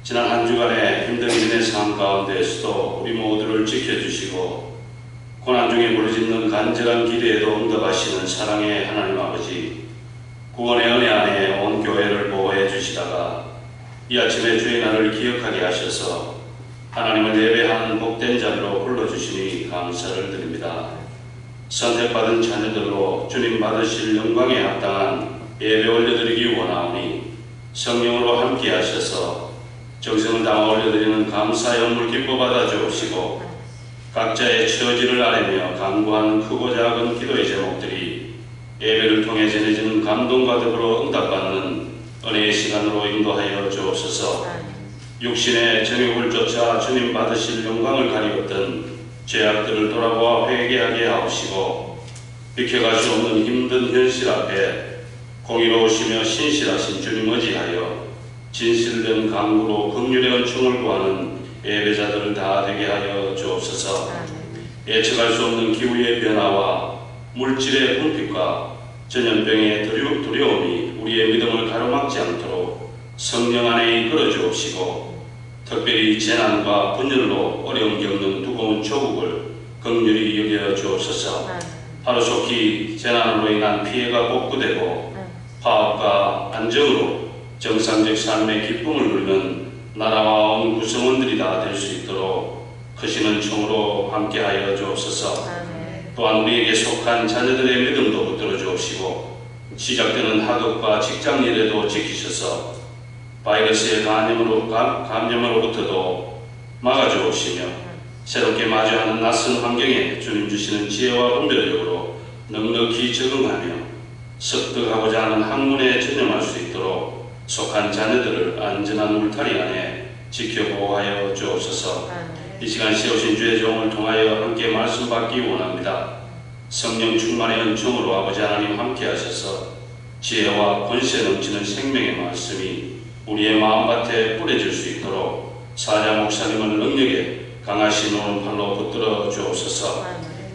지난 한 주간의 힘든 인의 삶 가운데에서도 우리 모두를 지켜주시고 고난 중에 부르짖는 간절한 기도에도 응답하시는 사랑의 하나님 아버지, 구원의 은혜 안에 온 교회를 보호해 주시다가 이 아침에 주의 날을 기억하게 하셔서 하나님을 예배하는 복된 자리로 불러주시니 감사를 드립니다. 선택받은 자녀들로 주님 받으실 영광에 합당한 예배 올려드리기 원하오니 성령으로 함께 하셔서 정성을 담아 올려드리는 감사 영물 기뻐 받아 주옵시고 각자의 처지를 아뢰며 간구하는 크고 작은 기도의 제목들이 예배를 통해 전해지는 감동과 더불어 응답받는 은혜의 시간으로 인도하여 주옵소서. 육신의 정욕을 쫓아 주님 받으실 영광을 가리웠던 죄악들을 돌아보아 회개하게 하옵시고 비켜갈 수 없는 힘든 현실 앞에 공의로우시며 신실하신 주님 의지하여 진실된 강구로 긍휼의 은총을 구하는 예배자들을 다 되게 하여 주옵소서. 예측할 수 없는 기후의 변화와 물질의 분핍과 전염병의 두려움이 우리의 믿음을 가로막지 않도록 성령 안에 이끌어 주옵시고 특별히 재난과 분열로 어려움 겪는 두꺼운 조국을 긍휼히 여겨 주옵소서. 하루속히 재난으로 인한 피해가 복구되고 화합과 안정으로 정상적 삶의 기쁨을 누리는 나라와 온 구성원들이 다 될 수 있도록 크신 은총으로 함께하여 주옵소서. 또한 우리에게 속한 자녀들의 믿음도 붙들어 주옵시고 시작되는 학업과 직장일에도 지키셔서 바이러스의 감염으로부터도 막아주옵시며 새롭게 마주하는 낯선 환경에 주님 주시는 지혜와 분별력으로 넉넉히 적응하며 습득하고자 하는 학문에 전념할 수 있도록 속한 자녀들을 안전한 울타리 안에 지켜 보호하여 주옵소서. 이 시간 세우신 주의 종을 통하여 함께 말씀 받기 원합니다. 성령 충만의 은총으로 아버지 하나님 함께 하셔서 지혜와 권세 넘치는 생명의 말씀이 우리의 마음밭에 뿌려질 수 있도록 사자 목사님을 능력에 강하신 오른팔로 붙들어 주옵소서.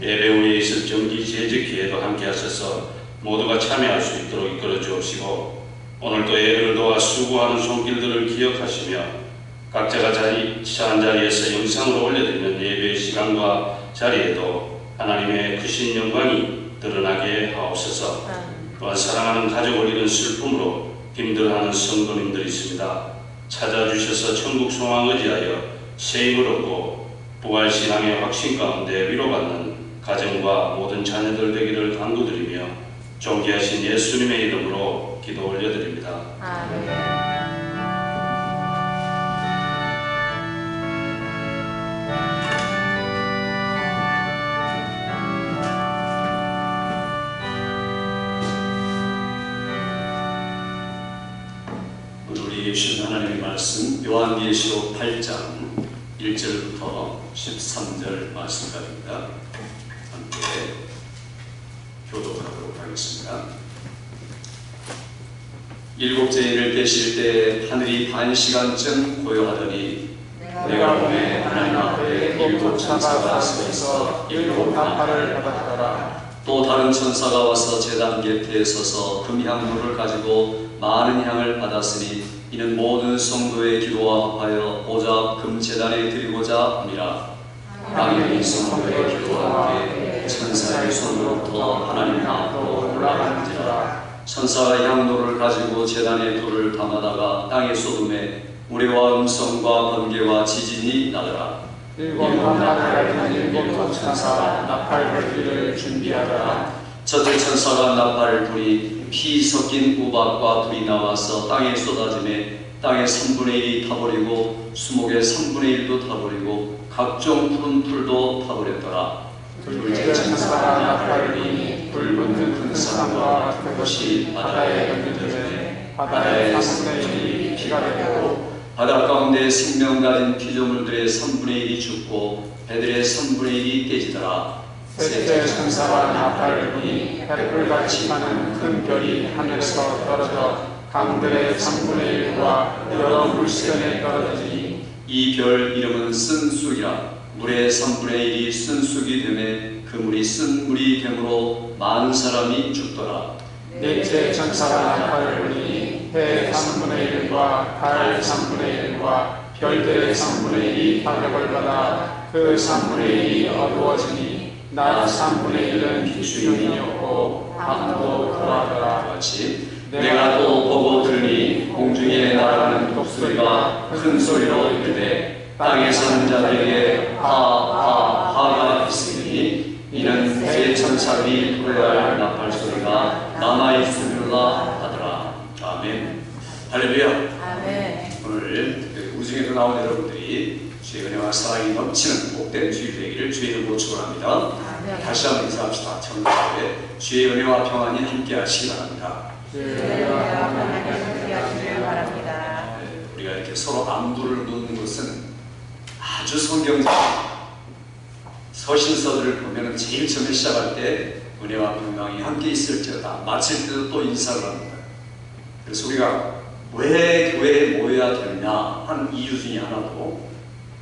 예배 후에 있을 정기 재직 기회도 함께 하셔서 모두가 참여할 수 있도록 이끌어 주옵시고 오늘도 예배를 도와 수고하는 손길들을 기억하시며 각자가 처한 자리에서 영상으로 올려드리는 예배의 시간과 자리에도 하나님의 크신 영광이 드러나게 하옵소서. 또한 사랑하는 가족을 잃은 슬픔으로 힘들어하는 성도님들이 있습니다. 찾아주셔서 천국 소망 의지하여 새 힘을 얻고 부활신앙의 확신 가운데 위로받는 가정과 모든 자녀들 되기를 간구드리며 존귀하신 예수님의 이름으로 기도 올려드립니다. 아멘. 우리 주신 하나님의 말씀 요한계시록 8장 1절부터 13절 말씀입니다. 함께 교독하도록 하겠습니다. 일곱째 인을 떼실 때 하늘이 반 시간쯤 고요하더니 내가 보매 하나님 앞에 일곱 천사가 서 있어 일곱 나팔을 받았더라. 또 다른 천사가 와서 제단 곁에 서서 금향물을 가지고 많은 향을 받았으니 이는 모든 성도의 기도와 합하여 오자 금제단에 드리고자 함이라. 당연히 성도의 기도와 함께 천사의 손으로부터 하나님 앞으로 올라가는지라. 천사가 향로를 가지고 제단에 돌을 담아다가 땅에 쏟음에 우레와 음성과 번개와 지진이 나더라. 일곱 나팔을 가진 일곱 천사가 나팔 불기를 준비하더라. 첫째 천사가 나팔을 불이 피 섞인 우박과 불이 나와서 땅에 쏟아지매 땅의 3분의 1이 타버리고 수목의 3분의 1도 타버리고 각종 푸른 풀도 타버렸더라. 둘째 천사가 나팔을 불이 불 붙는 큰 산과 그것이 바다에 던져지매 바다의 3분의 1이 피가 되고 바다 가운데 생명 가진 피조물들의 3분의 1이 죽고 배들의 3분의 1이 깨지더라. 셋째 천사가 나팔을 불이 횃불같이 하는 큰 별이 하늘에서 떨어져 강들의 3분의 1과 여러 물수변에 떨어지니 이 별 이름은 쓴쑥이라. 물의 3분의 1이 쓴쑥이 되매 그 물이 쓴 물이 되므로 많은 사람이 죽더라. 넷째 천사가 나팔을 불이 해 3분의 1과 달 3분의 1과 별들의 3분의 1이 타격을 받아 그 3분의 1이 어두워지니 낮 3분의 1은 비추임이 없고 밤도 그러하더라. 같이 내가 또 보고 들으니 공중에 날아가는 독수리가 큰 소리로 이르되 땅에 사는 자들에게 하가 있으니 이는 새 천사들이 불어야 할 나팔 소리가 남아있으리라 하더라. 아멘. 할렐루야. 아멘. 오늘 우중에도 나온 여러분들이 주의 은혜와 사랑이 넘치는 복된 주일 되기를 주의 이름으로 축원합니다. 아멘. 다시 한번 인사합시다. 청가에 주의 은혜와 평안이 함께 하시기 바랍니다. 바랍니다. 우리가 이렇게 서로 안부를 묻는 것은 아주 성경적인 서신서들을 보면 제일 처음에 시작할 때 은혜와 평강이 함께 있을지어다 마칠 때도 또 인사를 합니다. 그래서 우리가 왜 교회에 모여야 되느냐 하는 이유 중에 하나도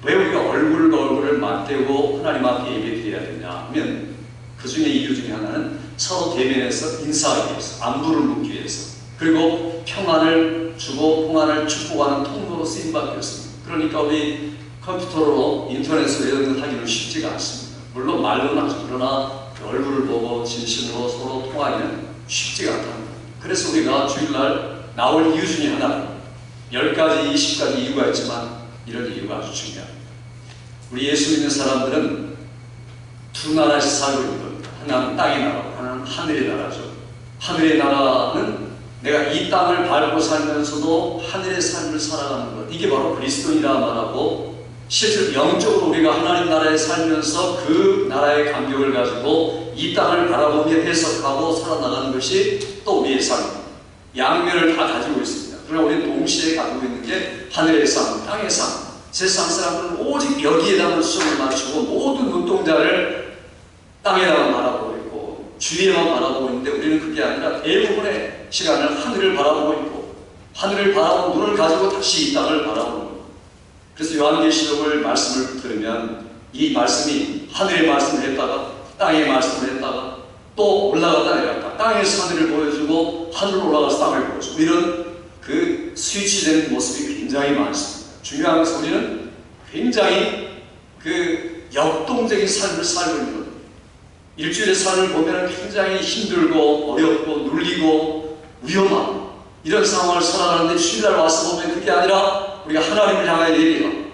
왜 우리가 얼굴과 얼굴을 맞대고 하나님 앞에 예배드려야 되냐 하면 그 중에 이유 중에 하나는 서로 대면해서 인사하기 위해서 안부를 묻기 위해서 그리고 평안을 주고 평안을 축복하는 통로로 쓰임받기 위해서입니다. 그러니까 우리 컴퓨터로 인터넷으로 이런 걸 하기는 쉽지가 않습니다. 물론 말로는 하죠. 그러나 얼굴을 보고 진심으로 서로 통하기는 쉽지가 않답니다. 그래서 우리가 주일날 나올 이유 중에 하나는 10가지, 20가지 이유가 있지만 이런 이유가 아주 중요합니다. 우리 예수 믿는 사람들은 두 나라에서 살고 있는 겁니다. 하나는 땅의 나라고 하나는 하늘의 나라죠. 하늘의 나라는 내가 이 땅을 밟고 살면서도 하늘의 삶을 살아가는 것, 이게 바로 그리스도인이라 말하고 실제로 영적으로 우리가 하나님 나라에 살면서 그 나라의 감격을 가지고 이 땅을 바라보며 해석하고 살아나가는 것이 또 우리의 삶입니다. 양면을 다 가지고 있습니다. 그러나 우리는 동시에 가지고 있는 게 하늘의 삶, 땅의 삶. 세상 사람들은 오직 여기에다만 수정을 맞추고 모든 눈동자를 땅에다만 바라보고 있고 주위에만 바라보고 있는데 우리는 그게 아니라 대부분의 시간을 하늘을 바라보고 있고 하늘을 바라보고 눈을 가지고 다시 이 땅을 바라보는 거예요. 그래서 요한계시록을 말씀을 들으면 이 말씀이 하늘의 말씀을 했다가 땅의 말씀을 했다가 또 올라갔다 내려갔다 땅에서 하늘을 보여주고 하늘로 올라가서 땅을 보여주고 이런 그 스위치되는 모습이 굉장히 많습니다. 중요한 것은 우리는 굉장히 그 역동적인 삶을 살고 있는 겁니다. 일주일의 삶을 보면 굉장히 힘들고 어렵고 눌리고 위험한 이런 상황을 살아가는데 주일날 와서 보면 그게 아니라 우리가 하나님을 향하여 예배하고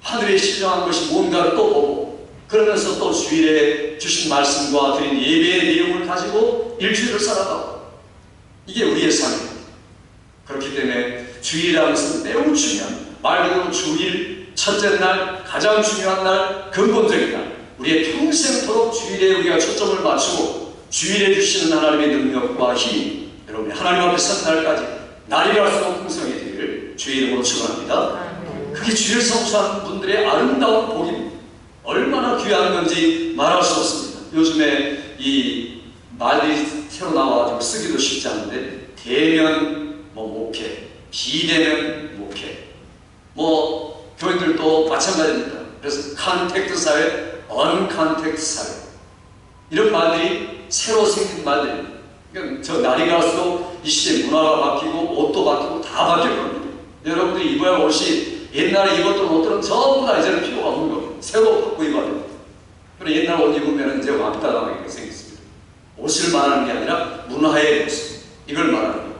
하늘에 신령한 것이 뭔가를 또 보고 그러면서 또 주일에 주신 말씀과 드린 예배의 내용을 가지고 일주일을 살아가고 이게 우리의 삶입니다. 그렇기 때문에 주일이라는 것은 매우 중요한 말 그대로 주일 첫째 날 가장 중요한 날 근본적인 날 우리의 평생토록 주일에 우리가 초점을 맞추고 주일에 주시는 하나님의 능력과 힘이 여러분이 하나님 앞에 선 날까지 날이랄수록 풍성해 되기를 주의 이름으로 축원합니다. 그게 주일 성수하는 분들의 아름다운 복입니다. 얼마나 귀한 건지 말할 수 없습니다. 요즘에 이 말이 새로 나와가지고 쓰기도 쉽지 않은데 대면 목회, 비대면 목회 교인들도 마찬가지입니다. 그래서 컨택트 사회, 언컨택트 사회 이런 말들이 새로 생긴 말들입니다. 그러니까 저 날이 갈수록 이 시대 문화가 바뀌고 옷도 바뀌고 다 바뀔 겁니다. 여러분들이 입어야 할 옷이 옛날에 입었던 옷들은 전부 다 이제는 필요가 없는 겁니다. 새로 바꾸고 입어야 됩니다. 그리고 옛날 옷 입으면 이제 왕따당하게 생겼습니다. 옷을 말하는 게 아니라 문화의 모습 이걸 말하는 거예요.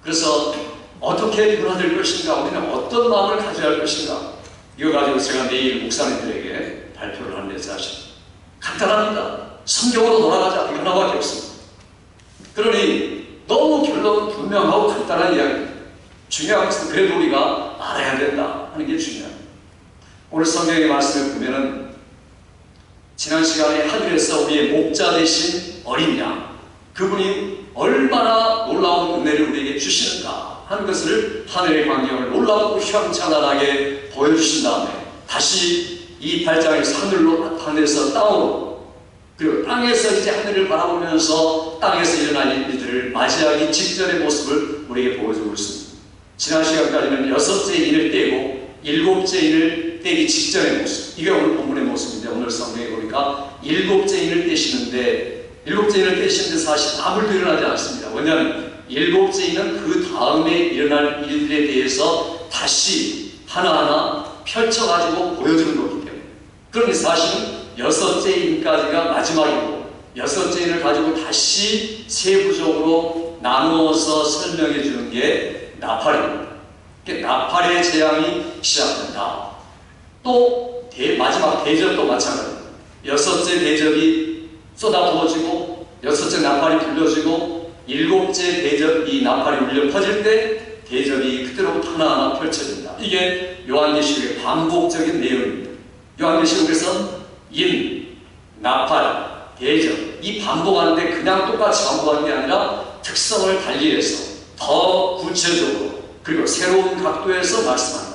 그래서 어떻게 변화될 것인가 우리는 어떤 마음을 가져야 할 것인가 이거 가지고 제가 내일 목사님들에게 발표를 하는데 사실 간단합니다. 성경으로 돌아가자 이거 하나밖에 없습니다. 그러니 너무 결론은 분명하고 간단한 이야기입니다. 중요한 것은 그래도 우리가 알아야 된다 하는 게 중요합니다. 오늘 성경의 말씀을 보면은 지난 시간에 하늘에서 우리의 목자 되신 어린 양 그분이 얼마나 놀라운 은혜를 우리에게 주시는가 하는 것을 하늘의 광경을 놀랍고 휘황찬란하게 보여주신 다음에 다시 이 8장에서 하늘에서 땅으로 그리고 땅에서 이제 하늘을 바라보면서 땅에서 일어난 일들을 맞이하기 직전의 모습을 우리에게 보여주고 있습니다. 지난 시간까지는 6째 인을 떼고 7째 인을 떼기 직전의 모습 이게 오늘 본문의 모습인데 오늘 성경에 보니까 7째 인을 떼시는데 7째 인을 떼시는데 사실 아무도 일어나지 않습니다. 왜냐하면 7째 인은 그 다음에 일어날 일들에 대해서 다시 하나하나 펼쳐가지고 보여주는 거기 때문에 그러니 사실은 6째 인까지가 마지막이고 6째 인을 가지고 다시 세부적으로 나누어서 설명해 주는 게 나팔입니다. 나팔의 재앙이 시작된다. 또 마지막 대접도 마찬가지입니다. 6째 대접이 쏟아부어지고 6째 나팔이 불려지고 7째 대접 이 나팔이 울려 퍼질 때 대접이 그때로부터 하나하나 펼쳐진다. 이게 요한계시록의 반복적인 내용입니다. 요한계시록에서 인, 나팔, 대접 이 반복하는데 그냥 똑같이 반복하는 게 아니라 특성을 달리해서 더 구체적으로 그리고 새로운 각도에서 말씀한다.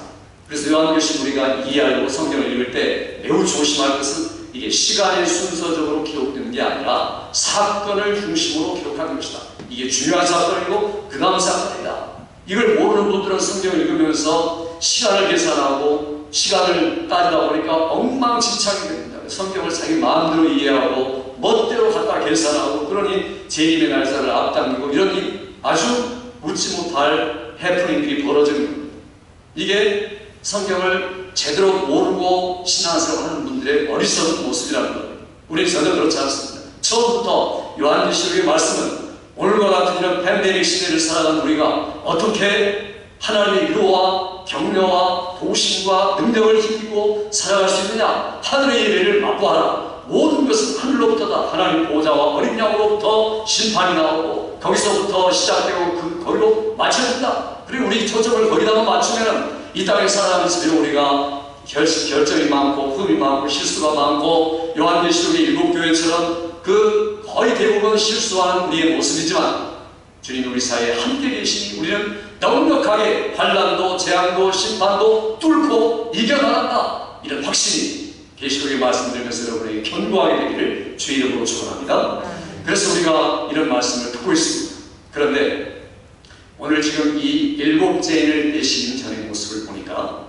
그래서 요한계시록 우리가 이해하려고 성경을 읽을 때 매우 조심할 것은 이게 시간의 순서적으로 기록되는 게 아니라 사건을 중심으로 기록하는 것이다. 이게 중요한 사건이고 그 다음 사건이다. 이걸 모르는 분들은 성경을 읽으면서 시간을 계산하고 시간을 따지다 보니까 엉망진창이 됩니다. 성경을 자기 마음대로 이해하고 멋대로 갖다 계산하고 그러니 재림의 날짜를 앞당기고 이런 아주 웃지 못할 해프닝들이 벌어지는 겁니다. 이게 성경을 제대로 모르고 신앙생활 하는 분들의 어리석은 모습이라는 거예요. 우리는 전혀 그렇지 않습니다. 처음부터 요한계시록의 말씀은 오늘과 같은 이런 팬데믹 시대를 살아가는 우리가 어떻게 하나님의 위로와 격려와 도우심과 능력을 힘입고 살아갈 수 있느냐 하늘의 예배를 맛보아라. 모든 것은 하늘로부터다. 하나님 보호자와 어린 양으로부터 심판이 나오고 거기서부터 시작되고 거기로 맞춰진다. 그리고 우리 초점을 거기다가 맞추면 이 땅에 살아가면서 우리가 결점이 많고 흠이 많고 실수가 많고 요한계시록의 7교회처럼 그 거의 대부분 실수하는 우리의 모습이지만 주님 우리 사이에 함께 계시니 우리는 넉넉하게 환난도 재앙도 심판도 뚫고 이겨나간다. 이런 확신이 계시록의 말씀드리면서 여러분에게 견고하게 되기를 주의 이름으로 축원합니다. 그래서 우리가 이런 말씀을 듣고 있습니다. 그런데 오늘 지금 이 7째 인을 떼시는 전의 모습을 보니까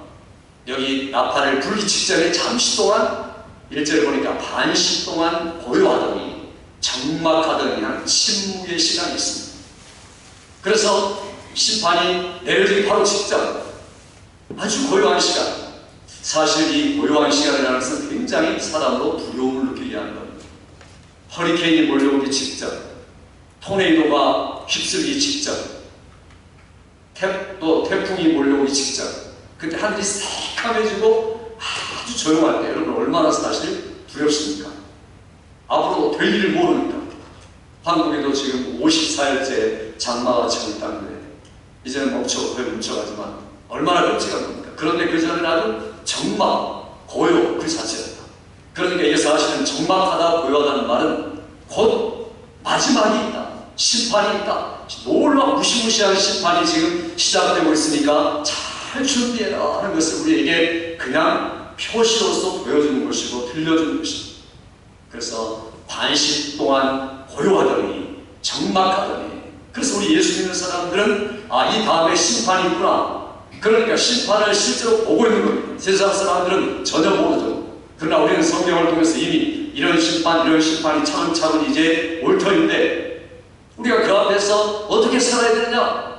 여기 나팔을 불기 직전에 잠시 동안 1절에 보니까 반시 동안 고요하더니 적막하더니 한 침묵의 시간이 있습니다. 그래서 심판이 내려지기 바로 직전 아주 고요한 시간 사실 이 고요한 시간이라는 것은 굉장히 사람으로 두려움을 느끼게 하는 겁니다. 허리케인이 몰려오기 직전 토네이도가 휩쓸기 직전 또 태풍이 몰려오기 직전 그때 하늘이 새까매지고 아주 조용할 때 여러분 얼마나 사실 두렵습니까? 앞으로 될 일을 모릅니다. 한국에도 지금 54일째 장마가 치고 있다는데 이제는 거의 멈춰가지만 얼마나 끔찍한 겁니까? 그런데 그 전에는 아주 정막, 고요 그 자체였다. 그러니까 이게 사실은 정막하다, 고요하다는 말은 곧 마지막이 있다. 심판이 있다. 놀라운 무시무시한 심판이 지금 시작되고 있으니까 잘 준비해라 하는 것을 우리에게 그냥 표시로서 보여주는 것이고 들려주는 것입니다. 그래서 반시 동안 고요하더니 정막하더니 그래서 우리 예수 믿는 사람들은 이 다음에 심판이 있구나. 그러니까 심판을 실제로 보고 있는 겁니다. 세상 사람들은 전혀 모르죠. 그러나 우리는 성경을 통해서 이미 이런 심판이 차근차근 이제 올 터인데 우리가 그 앞에서 어떻게 살아야 되느냐?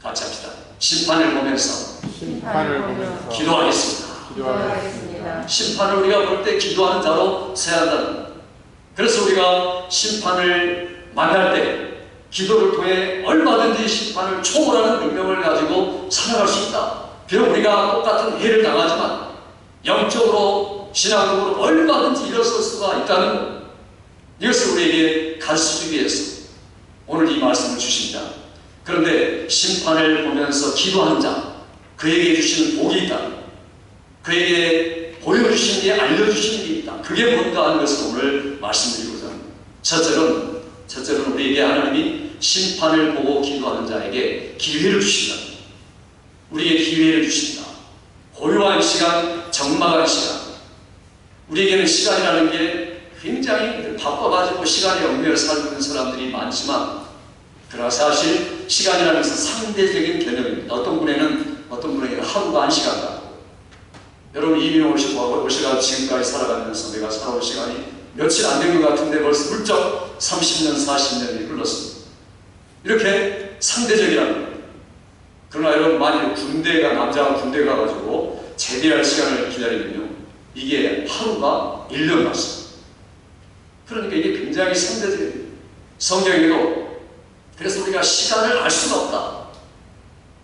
같이 합시다. 심판을 보면서 기도하겠습니다. 심판을 우리가 볼 때 기도하는 자로 서야 한다는. 그래서 우리가 심판을 만날 때 기도를 통해 얼마든지 심판을 초월하는 능력을 가지고 살아갈 수 있다. 비록 우리가 똑같은 해를 당하지만 영적으로 신앙적으로 얼마든지 일어설 수가 있다는 이것을 우리에게 가르치기 위해서 오늘 이 말씀을 주십니다. 그런데 심판을 보면서 기도하는 자, 그에게 주시는 복이 있다. 그에게 보여주신 게 알려주신 게 있다. 그게 뭔가 하는 것을 오늘 말씀드리고자 합니다. 첫째로는 우리에게 하나님이 심판을 보고 기도하는 자에게 기회를 주신다. 우리에게 기회를 주신다. 고요한 시간, 적막한 시간. 우리에게는 시간이라는 게 굉장히 바빠가지고 시간에 얽매여 살고 있는 사람들이 많지만 그러나 사실 시간이라는 것은 상대적인 개념입니다. 어떤 분에게는 하루가 1시간 같고 여러분 이미 오셔가 지금까지 살아가면서 내가 살아온 시간이 며칠 안 된 것 같은데 벌써 훌쩍 30년, 40년이 흘렀습니다. 이렇게 상대적이라는 거예요. 그러나 여러분 만일 남자가 군대 가가지고 제대할 시간을 기다리면요 이게 하루가 1년 같습니다. 그러니까 이게 굉장히 상대적입니다. 성경에도 그래서 우리가 시간을 알 수가 없다.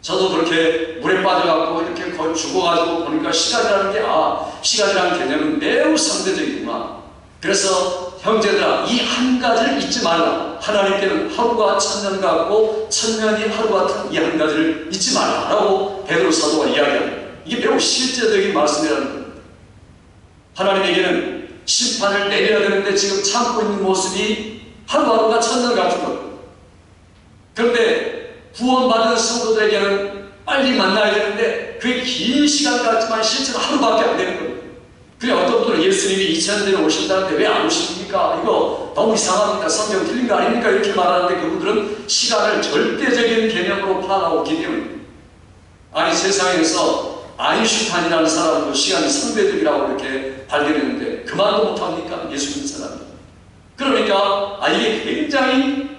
저도 그렇게 물에 빠져갖고 이렇게 거의 죽어가지고 보니까 시간이라는 개념은 매우 상대적이구나. 그래서 형제들아 이 한 가지를 잊지 말라. 하나님께는 하루가 1000년 같고 1000년이 하루 같은 이 한 가지를 잊지 말라라고 베드로 사도가 이야기합니다. 이게 매우 실제적인 말씀이라는 거예요. 하나님에게는 심판을 내려야 되는데 지금 참고 있는 모습이 하루하루가 1000년 같은 것. 그런데 구원받은 성도들에게는 빨리 만나야 되는데 그게 긴 시간 같지만 실제로 하루밖에 안 되는 겁니다. 그래 어떤 분은 예수님이 2000년에 오신다는데 왜 안 오십니까? 이거 너무 이상합니다. 성경 틀린 거 아닙니까? 이렇게 말하는데 그분들은 시간을 절대적인 개념으로 파악하고 있기 때문입니다. 아니 세상에서 아인슈타인이라는 사람도 시간이 상대적이라고 이렇게 발견했는데 그만도 못합니까? 예수 믿는 사람이. 그러니까 이게 굉장히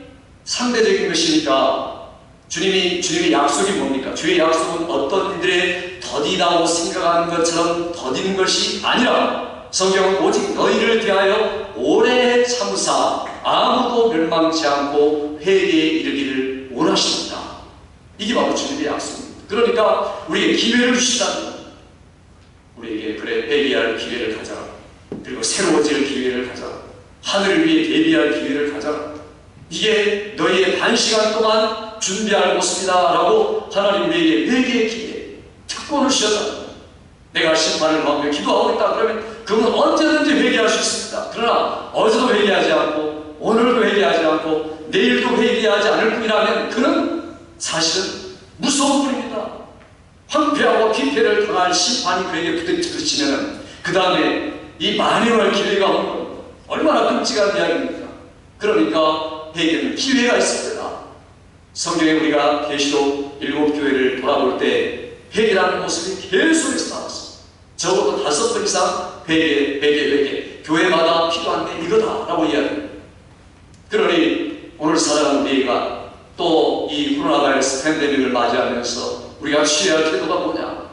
상대적인 것이니까 주님의 약속이 뭡니까? 주의 약속은 어떤 이들의 더디다고 생각하는 것처럼 더딘 것이 아니라 성경은 오직 너희를 대하여 오래 참으사 아무도 멸망치 않고 회개에 이르기를 원하십니다. 이게 바로 주님의 약속입니다. 그러니까 우리에게 기회를 주시다는 겁니다. 우리에게 그래 회개할 기회를 가져라. 그리고 새로워질 기회를 가져라. 하늘을 위해 대비할 기회를 가져라. 이게 너희의 1시간 동안 준비할 모습이다 라고 하나님 우리에게 회개의 기회, 특권을 주셨다. 내가 심판을 받으며 기도하고 있다 그러면 그분은 언제든지 회개할 수 있습니다. 그러나 어제도 회개하지 않고 오늘도 회개하지 않고 내일도 회개하지 않을 뿐이라면 그는 사실은 무서운 분입니다. 황폐하고 피폐를 당할 심판이 그에게 부딪히면 그 다음에 이 만행할 기회가 오는 겁니다. 얼마나 끔찍한 이야기입니까? 그러니까 회개는 기회가 있을 때다. 성경에 우리가 계시록 7교회를 돌아볼 때 회개라는 모습이 계속해서 나왔습니다. 적어도 5번 이상 회개 교회마다 필요한 게 이거다라고 이야기합니다. 그러니 오늘 살아가는 우리가 또 이 코로나 바이러스 팬데믹을 맞이하면서 우리가 취해야 할 태도가 뭐냐?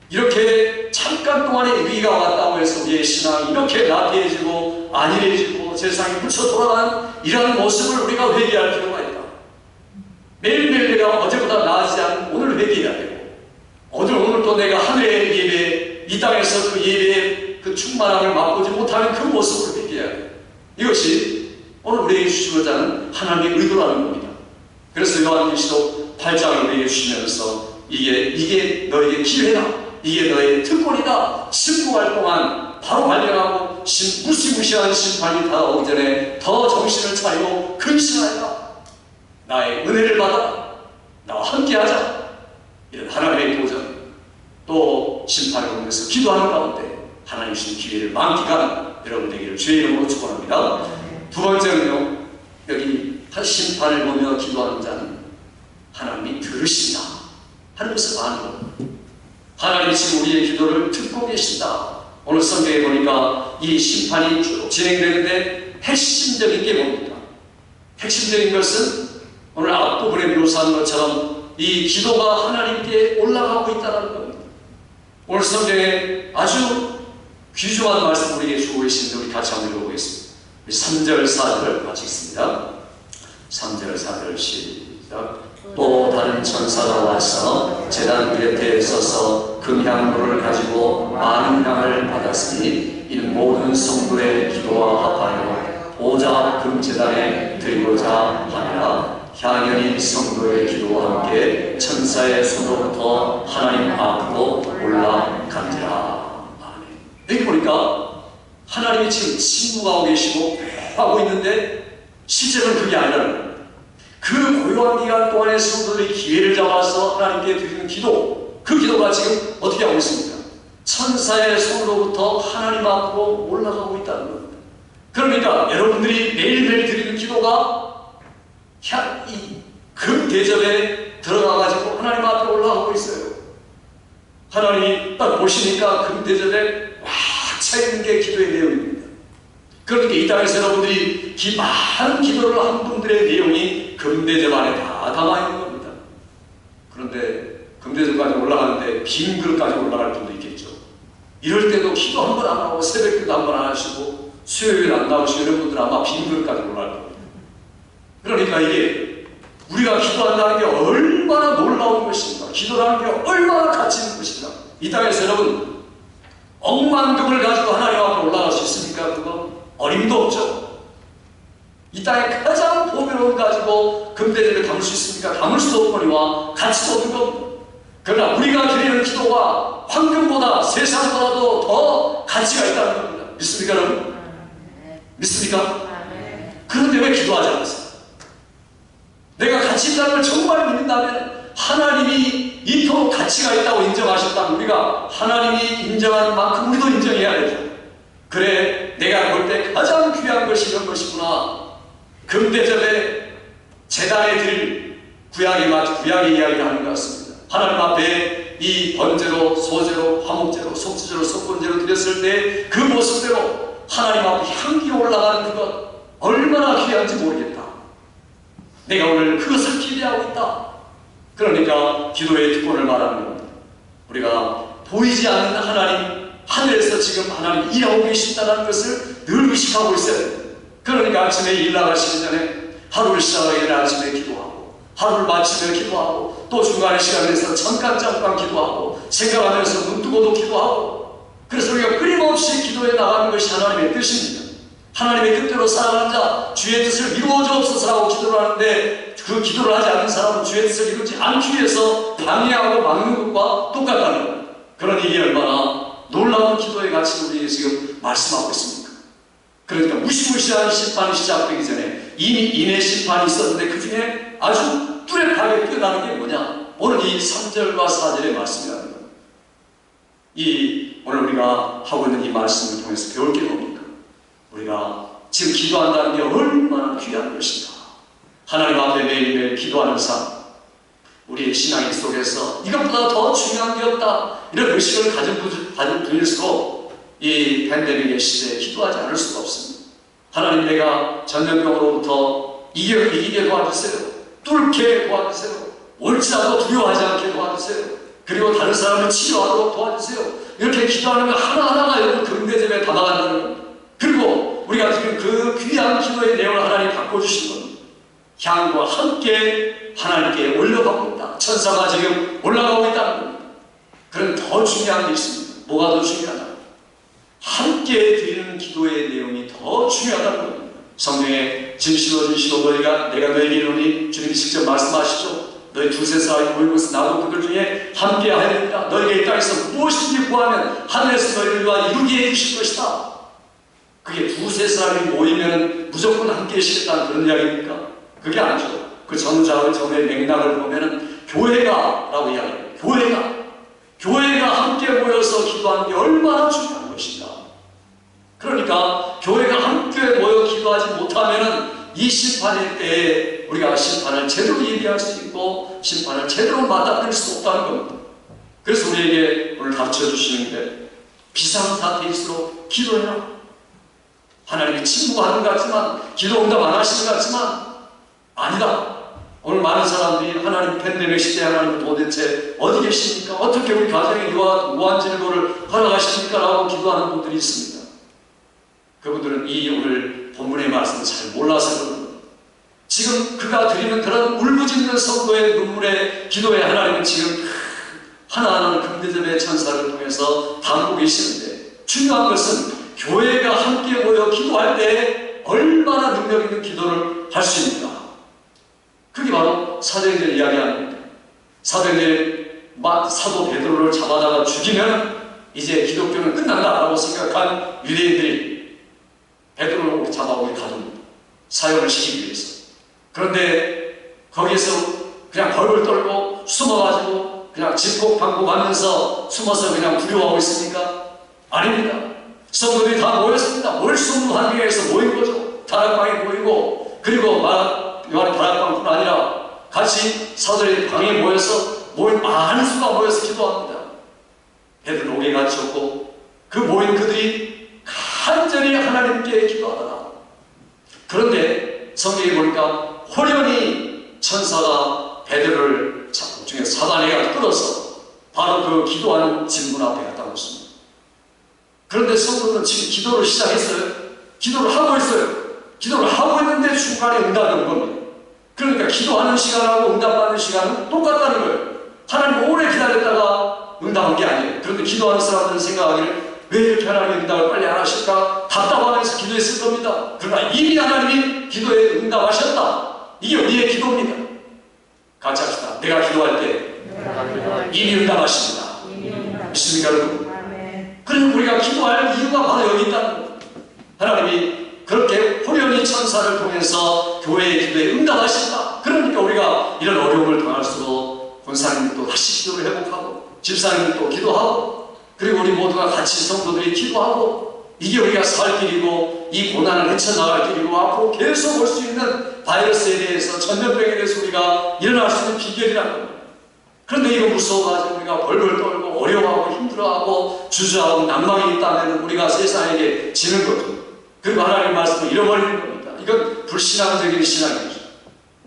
이렇게 잠깐 동안의 위기가 왔다고 해서 우리의 신앙이 이렇게 나태해지고 안일해지고 세상에 묻혀 돌아가는 이러한 모습을 우리가 회개할 필요가 있다. 매일매일 내가 어제보다 나아지지 않은 오늘 회개해야 되고 오늘 또 내가 하늘의 예배, 이 땅에서 그 예배의 그 충만함을 맛보지 못하는 그 모습을 회개해야 돼요. 이것이 오늘 우리에게 주시고자 하는 하나님의 의도라는 겁니다. 그래서 요한계시록 8장을 우리에게 주시면서 이게 너에게 기회다, 이게 너의 특권이다, 승부할 동안 바로 발견하고 무시무시한 심판이 다가오기 전에 더 정신을 차리고 근신하여라, 나의 은혜를 받아라, 나와 함께하자, 이런 하나님의 도전, 또 심판을 보면서 기도하는 가운데 하나님 주신 기회를 만끽하는 여러분 되기를 주의 이름으로 축원합니다. 두 번째는요, 여기 심판을 보며 기도하는 자는 하나님이 들으신다 하는 것을 아는 겁니다. 하나님이 지금 우리의 기도를 듣고 계신다. 오늘 성경에 보니까 이 심판이 쭉 진행되는데 핵심적인 게 뭡니까? 핵심적인 것은 오늘 앞부분에 묘사한 것처럼 이 기도가 하나님께 올라가고 있다는 겁니다. 오늘 성경에 아주 귀중한 말씀 우리에게 주고 계시는데 우리 같이 한번 읽어보겠습니다. 3절 4절을 같이 읽습니다. 3절 4절 시작. 또 다른 천사가 와서 제단 곁에 서서 금향물을 가지고 많은 향을 받았으니 이는 모든 성도의 기도와 합하여 보좌 금제단에 드리고자 하니라. 향연이 성도의 기도와 함께 천사의 손으로부터 하나님 앞으로 올라간지라. 여기 보니까 하나님이 지금 침묵하고 계시고 하고 있는데 실제로는 그게 아니라 그 고요한 기간 동안에 성도들이 기회를 잡아서 하나님께 드리는 기도, 그 기도가 지금 어떻게 하고 있습니까? 천사의 손으로부터 하나님 앞으로 올라가고 있다는 겁니다. 그러니까 여러분들이 매일매일 드리는 기도가 이 금대접에 들어가가지고 하나님 앞에 올라가고 있어요. 하나님이 딱 보시니까 금대접에 꽉 차있는 게 기도의 내용입니다. 그러니까 이 땅에서 여러분들이 많은 기도를 한 분들의 내용이 금대접 안에 다 담아있는 겁니다. 그런데 금대접까지 올라가는데 빈 그릇까지 올라갈 분도 있겠죠. 이럴 때도 기도 한 번 안 하고 새벽기도 한 번 안 하시고 수요일 안 나오시고 이런 분들은 아마 빈 그릇까지 올라갈 겁니다. 그러니까 이게 우리가 기도한다는 게 얼마나 놀라운 것인가, 기도라는 게 얼마나 가치 있는 것인가. 이 땅에서 여러분 억만금을 가지고 하나님 앞으로 올라갈 수 있습니까? 그거 어림도 없죠. 이 땅에 가장 보배로운 가지고 금대접에 담을 수 있습니까? 담을 수도 없거니와 가치도 없는 겁니다. 그러나 우리가 드리는 기도가 황금보다 세상보다도 더 가치가 있다는 겁니다. 믿습니까 여러분? 믿습니까? 그런데 왜 기도하지 않았어요? 내가 가치 있다는 걸 정말 믿는다면 하나님이 이토록 가치가 있다고 인정하셨다면 우리가 하나님이 인정하는 만큼 우리도 인정해야 되죠. 그래, 내가 볼 때 가장 귀한 것이 이런 것이구나. 금대접에 제단에 드릴 구약의 이야기를 하는 것 같습니다. 하나님 앞에 이 번제로, 소제로, 화목제로, 속죄제로, 속건제로 드렸을 때 그 모습대로 하나님 앞에 향기 올라가는 그것 얼마나 귀한지 모르겠다. 내가 오늘 그것을 기대하고 있다. 그러니까 기도의 특권을 말하는 겁니다. 우리가 보이지 않는 하나님, 하늘에서 지금 하나님 일하고 계신다는 것을 늘 의식하고 있어야 됩니다. 그러니까 아침에 일 나가시기 전에 하루를 시작하기 전에 아침에 기도하고, 하루를 마치며 기도하고, 또 중간에 시간을 내서 잠깐 기도하고, 생각하면서 눈 뜨고도 기도하고, 그래서 우리가 끊임없이 기도해 나가는 것이 하나님의 뜻입니다. 하나님의 뜻대로 살아가는 자, 주의 뜻을 이루어 주옵소서라고 기도를 하는데 그 기도를 하지 않는 사람은 주의 뜻을 이루지 않기 위해서 방해하고 막는 것과 똑같다는 겁니다. 그러니 이게 얼마나 놀라운 기도의 가치를 우리에게 지금 말씀하고 있습니까? 그러니까 무시무시한 심판이 시작되기 전에 이미 인의 심판이 있었는데 그 중에 아주 뚜렷하게 뛰어나는 게 뭐냐? 오늘 이 3절과 4절의 말씀이라는 겁니다. 오늘 우리가 하고 있는 이 말씀을 통해서 배울 게 뭡니까? 우리가 지금 기도한다는 게 얼마나 귀한 것인가. 하나님 앞에 매일매일 기도하는 삶, 우리의 신앙의 속에서 이것보다 더 중요한 게 없다, 이런 의식을 가진 분일수록 이 팬데믹의 시대에 기도하지 않을 수가 없습니다. 하나님, 내가 전염병으로부터 이기게 도와주세요. 뚫게 도와주세요. 옳지라도 두려워하지 않게 도와주세요. 그리고 다른 사람을 치료하도록 도와주세요. 이렇게 기도하는 것 하나하나가 여러분 금대접에 담아간다는 겁니다. 그리고 우리가 지금 그 귀한 기도의 내용을 하나님 바꿔주신 겁니다. 향과 함께 하나님께 올려가고 있다. 천사가 지금 올라가고 있다는 겁니다. 그럼 더 더 중요한 게 있습니다. 뭐가 더 중요하냐? 함께 드리는 기도의 내용이 더 중요하다는 겁니다. 성경에 진실로 너희가 내가 너에게 이르노니 주님이 직접 말씀하시죠. 너희 두세 사람이 모이고 있어 나도 그들 중에 함께 하리라. 너희가 이 땅에서 무엇인지 구하면 하늘에서 너희들과 이루게 해주실 것이다. 그게 두세 사람이 모이면 무조건 함께 하시겠다는 그런 이야기입니까? 그게 아니죠. 그 전의 맥락을 보면은 교회가라고 이야기합니다. 교회가 함께 모여서 기도하는 게 얼마나 중요한 것인가. 그러니까 교회가 함께 모여 기도하지 못하면은 이 심판의 때에 우리가 심판을 제대로 예비할 수 있고 심판을 제대로 맞아들일 수 없다는 겁니다. 그래서 우리에게 오늘 가르쳐주시는데 비상사태일수록 기도해라. 하나님이 침묵하는 것 같지만 기도 응답 안 하시는 것 같지만 아니다. 오늘 많은 사람들이 하나님 팬데믹 시대에 하나님 도대체 어디 계십니까? 어떻게 우리 가정에 무한진보를 허락하십니까? 라고 기도하는 분들이 있습니다. 그분들은 이 오늘 본문의 말씀을 잘 몰라서 그럽니다. 지금 그가 드리는 그런 울부짖는 성도의 눈물의 기도에 하나님은 지금 하나하나 금대접의 천사를 통해서 담고 계시는데 중요한 것은 교회가 함께 모여 기도할 때 얼마나 능력 있는 기도를 할 수 있는가. 그게 바로 사도행전 이야기합니다. 사도행전에 사도 베드로를 잡아다가 죽이면 이제 기독교는 끝난다라고 생각한 유대인들이 베드로를 잡아오게 가둡니다. 사형을 시키기 위해서. 그런데 거기에서 그냥 벌벌 떨고 숨어가지고 그냥 집콕방콕하면서 숨어서 그냥 두려워하고 있습니까? 아닙니다. 성도들이 다 모였습니다. 모일 수 없는 환경에서 모인 거죠. 다락방에 모이고 그리고 요한의 다락방뿐 아니라 같이 사도의 방에 모여서 많은 수가 모여서 기도합니다. 베드로 옥에 갇혔고 그 모인 그들이 간절히 하나님께 기도하더라. 그런데 성경에 보니까 호련히 천사가 베드로를 중에 사단에가 끌어서 바로 그 기도하는 진문 앞에 갖다 놓습니다. 그런데 성도는 지금 기도를 시작했어요. 기도를 하고 있어요. 기도를 하고 있는데 중간에 응답이 온 겁니다. 그러니까 기도하는 시간하고 응답받는 시간은 똑같다는 거예요. 하나님 오래 기다렸다가 응답한 게 아니에요. 그런데 기도하는 사람들은 생각하기를 왜 이렇게 하나님의 응답을 빨리 안 하실까? 답답하면서 기도했을 겁니다. 그러나 이미 하나님이 기도에 응답하셨다. 이게 우리의 기도입니다. 같이 합시다. 내가 기도할 때 이미 응답하십니다. 믿습니까 여러분? 그리고 우리가 기도할 이유가 바로 여기 있다는 거예요. 하나님이 그렇게 호련히 천사를 통해서 교회의 기도에 응답하신다. 그러니까 우리가 이런 어려움을 당할수록 권사님도 다시 기도를 회복하고 집사님도 기도하고 그리고 우리 모두가 같이 성도들이 기도하고 이게 우리가 살 길이고 이 고난을 헤쳐나갈 길이고 앞으로 계속 올 수 있는 바이러스에 대해서 전염병에 대해서 우리가 일어날 수 있는 비결이라는 겁니다. 그런데 이거 무서워가지고 우리가 벌벌 떨고 어려워하고 힘들어하고 주저하고 난망이 있다면 우리가 세상에게 지는 거죠. 그리고 하나님의 말씀을 잃어버리는 겁니다. 이건 불신앙적인 신앙이죠.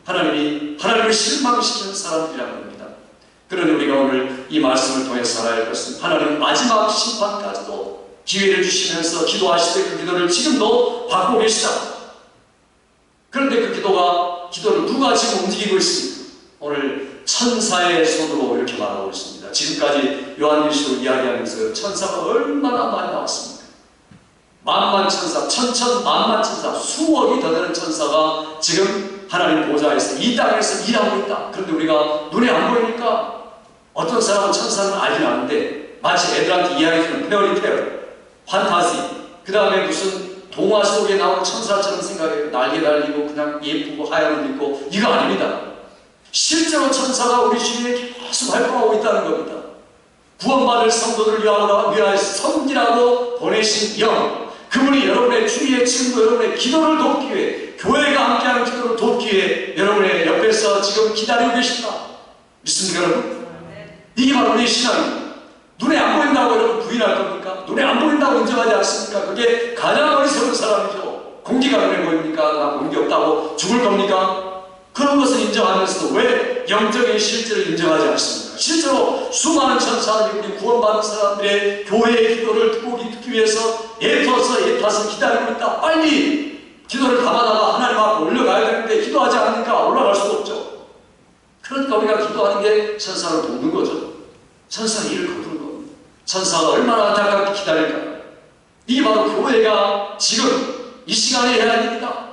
하나님을 실망시키는 사람들이라는 겁니다. 그러니 우리가 오늘 이 말씀을 통해 살아야 할 것은 하나님은 마지막 심판까지도 기회를 주시면서 기도하실 때 그 기도를 지금도 받고 계시다. 그런데 그 기도를 누가 지금 움직이고 있습니까? 오늘 천사의 손으로 이렇게 말하고 있습니다. 지금까지 요한일서로 이야기하면서 천사가 얼마나 많이 나왔습니까? 만만 천사, 천천만만 천사, 수억이 더 되는 천사가 지금 하나님 보좌에서 이 땅에서 일하고 있다. 그런데 우리가 눈에 안 보이니까 어떤 사람은 천사는 알긴 아는데 마치 애들한테 이야기해주는 페어리테일, 판타지, 그 다음에 무슨 동화 속에 나오는 천사처럼 생각해요. 날개 달리고 그냥 예쁘고 하얀 옷 입고 이거 아닙니다. 실제로 천사가 우리 주위에 계속 활동하고 있다는 겁니다. 구원받을 성도들을 위하여 섬기라고 보내신 영, 그분이 여러분의 주위에 지금도 여러분의 기도를 돕기 위해 교회가 함께하는 기도를 돕기 위해 여러분의 옆에서 지금 기다리고 계십니다. 믿습니까 여러분? 이게 바로 우리의 신앙입니다. 눈에 안 보인다고 여러분 부인할 겁니까? 눈에 안 보인다고 인정하지 않습니까? 그게 가장 어리석은 사람이죠. 공기가 눈에 보입니까? 나 공기 없다고 죽을 겁니까? 그런 것을 인정하면서도 왜 영적인 실제를 인정하지 않습니까? 실제로 수많은 천사들이 우리 구원받은 사람들의 교회의 기도를 듣기 위해서 애타서 기다리고 있다. 빨리 기도를 담아다가 하나님 앞에 올려가야 되는데 기도하지 않으니까 올라갈 수가 없죠. 그러니까 우리가 기도하는 게 천사를 돕는 거죠. 천사가 일을 거두는 겁니다. 천사가 얼마나 안타깝게 기다릴까요? 이게 바로 교회가 지금 이 시간에 해야 할 일이다.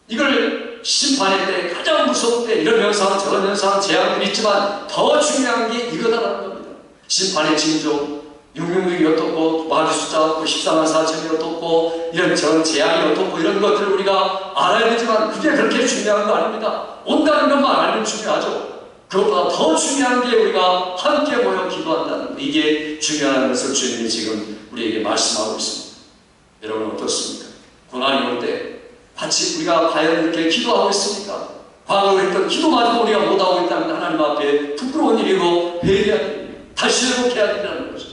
이걸 심판의 때 가장 무서울 때 이런 현상 저런 현상 재앙들이 있지만 더 중요한 게 이거다라는 겁니다. 심판의 징조 666이 어떻고 마귀 숫자 14만 4천이 어떻고 이런 전 재앙이 어떻고 이런 것들을 우리가 알아야 되지만 그게 그렇게 중요한 거 아닙니다. 온다는 것만 알면 중요하죠. 그것보다 더 중요한 게 우리가 함께 모여 기도한다는 것, 이게 중요한 것을 주님이 지금 우리에게 말씀하고 있습니다. 여러분 어떻습니까? 고난이 올 때 마치 우리가 과연 이렇게 기도하고 있습니까? 과거에 했던 기도마저도 우리가 못하고 있다면 하나님 앞에 부끄러운 일이고 회개해야 됩니다. 다시 회복해야 된다는 거죠.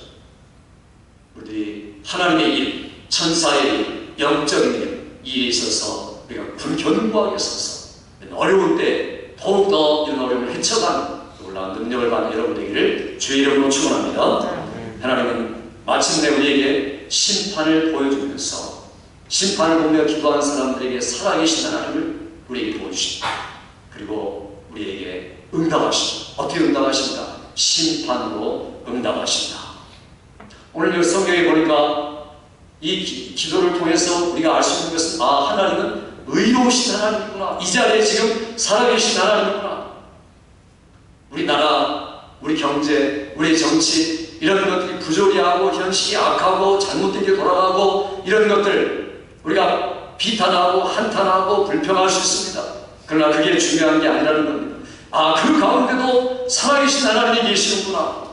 우리 하나님의 일, 천사의 일, 영적인 일, 일에 있어서 우리가 견고하게 서서 어려울 때 더욱더 이런 어려움을 헤쳐가는 놀라운 능력을 받는 여러분 되기를 주의 이름으로 축원합니다. 하나님은 마침내 우리에게 심판을 보여주면서 심판을 보며 기도하는 사람들에게 살아계신 하나님을 우리에게 보여주십니다. 그리고 우리에게 응답하십니다. 어떻게 응답하십니까? 심판으로 응답하십니다. 오늘 이 성경에 보니까 이 기도를 통해서 우리가 알 수 있는 것은 하나님은 의로우신 하나님이구나. 이 자리에 지금 살아계신 하나님이구나. 우리 나라, 우리 경제, 우리 정치 이런 것들이 부조리하고 현실이 악하고 잘못되게 돌아가고 이런 것들 우리가 비판하고 한탄하고 불평할 수 있습니다. 그러나 그게 중요한 게 아니라는 겁니다. 그 가운데도 살아계신 하나님이 계시는구나.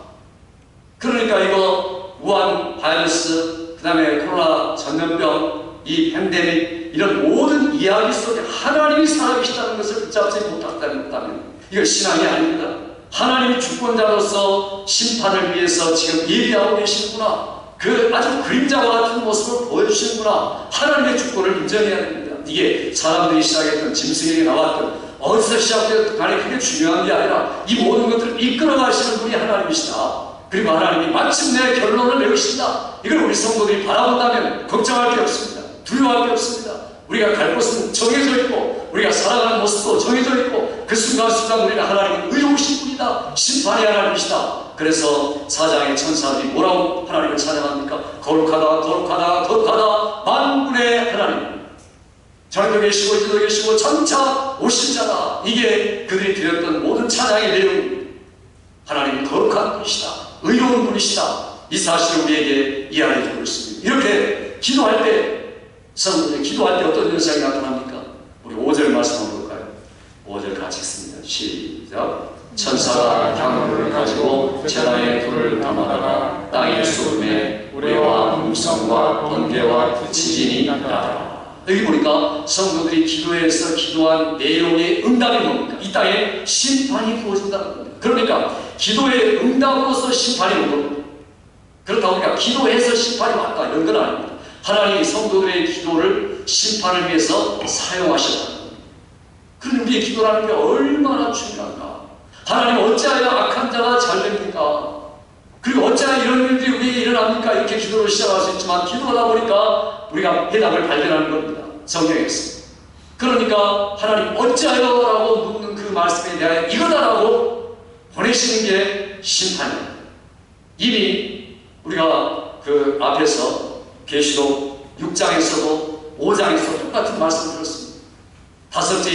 그러니까 이거 우한 바이러스, 그 다음에 코로나 전염병, 이 팬데믹 이런 모든 이야기 속에 하나님이 살아계시다는 것을 붙잡지 못한다면 이거 신앙이 아닙니다. 하나님이 주권자로서 심판을 위해서 지금 예비하고 계시는구나. 그 아주 그림자와 같은 모습을 보여주시는구나. 하나님의 주권을 인정해야 됩니다. 이게 사람들이 시작했던 짐승에게 나왔던 어디서 시작되었든 간에 그게 중요한 게 아니라 이 모든 것들을 이끌어 가시는 분이 하나님이시다. 그리고 하나님이 마침내 결론을 내리신다. 이걸 우리 성도들이 바라본다면 걱정할 게 없습니다. 두려워할 게 없습니다. 우리가 갈 곳은 정해져 있고 우리가 살아가는 모습도 정해져 있고 그 순간순간 우리는 하나님은 의로우신 분이다. 심판의 하나님이시다. 그래서 사장의 천사들이 뭐라고 하나님을 찬양합니까? 거룩하다 거룩하다 거룩하다 만군의 하나님, 저리도 계시고 이리도 계시고 장차 오실 자다. 이게 그들이 드렸던 모든 찬양의 내용입니다. 하나님은 거룩한 분이시다. 의로운 분이시다. 이 사실을 우리에게 이야기해주고 있습니다. 이렇게 기도할 때 성도들이 기도할 때 어떤 현상이 나타납니까? 우리 5절 말씀 한번 볼까요? 5절 같이 읽습니다. 시작. 천사가 향로를 가지고 제단에 불을 담아다가 땅의 소금에 우레와 음성과 번개와 지진이 나더라. 여기 보니까 성도들이 기도해서 기도한 내용의 응답이 뭡니까? 이 땅에 심판이 부어진다는 겁니다. 그러니까 기도의 응답으로서 심판이 온 겁니다. 그렇다 보니까 기도해서 심판이 왔다 이런 건 아닙니다. 하나님이 성도들의 기도를 심판을 위해서 사용하셨다는 겁니다. 그런데 우리의 기도라는 게 얼마나 중요한가. 하나님 어찌하여 악한 자가 잘 됩니까? 그리고 어찌하여 이런 일들이 우리에게 일어납니까? 이렇게 기도를 시작할 수 있지만 기도하다 보니까 우리가 해답을 발견하는 겁니다. 성경에서. 그러니까 하나님 어찌하여? 라고 묻는 그 말씀에 대하여 이거다라고 보내시는 게 심판입니다. 이미 우리가 그 앞에서 계시록 6장에서도 5장에서 똑같은 말씀을 들었습니다. 다섯째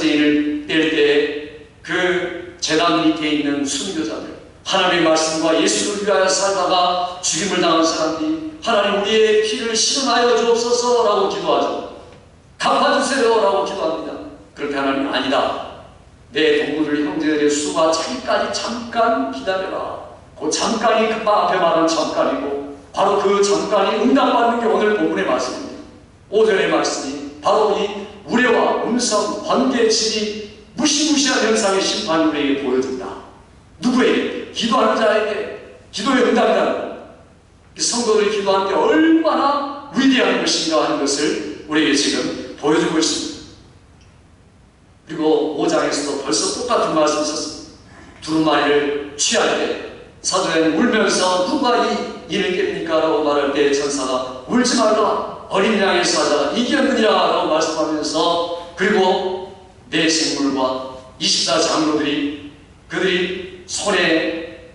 인을 뗄 때에 그 제단 밑에 있는 순교자들, 하나님의 말씀과 예수를 위하여 살다가 죽임을 당한 사람들이 하나님 우리의 피를 실현하여 주옵소서 라고 기도하죠. 갚아주세요 라고 기도합니다. 그럴 때 하나님 아니다. 내 동물들 형제들의 수가 차기까지 잠깐 기다려라. 그 잠깐이 그 앞에 말하는 잠깐이고 바로 그 잠깐이 응답받는 게 오늘 본문의 말씀입니다. 5절의 말씀이 바로 이 우레와 음성, 번개, 지진이 무시무시한 현상의 심판을 우리에게 보여준다. 누구에게? 기도하는 자에게 기도의 응답이다. 성도들이 기도하는 게 얼마나 위대한 것인가 하는 것을 우리에게 지금 보여주고 있습니다. 그리고 5장에서도 벌써 똑같은 말씀이 있었습니다. 두루마리를 취할 때 사도는 울면서 누가 이 일을 깹니까? 라고 말할 때 천사가 울지 말라. 어린 양의 사자가 이겼느니라 라고 말씀하면서 그리고 내 생물과 24장로들이 그들이 손에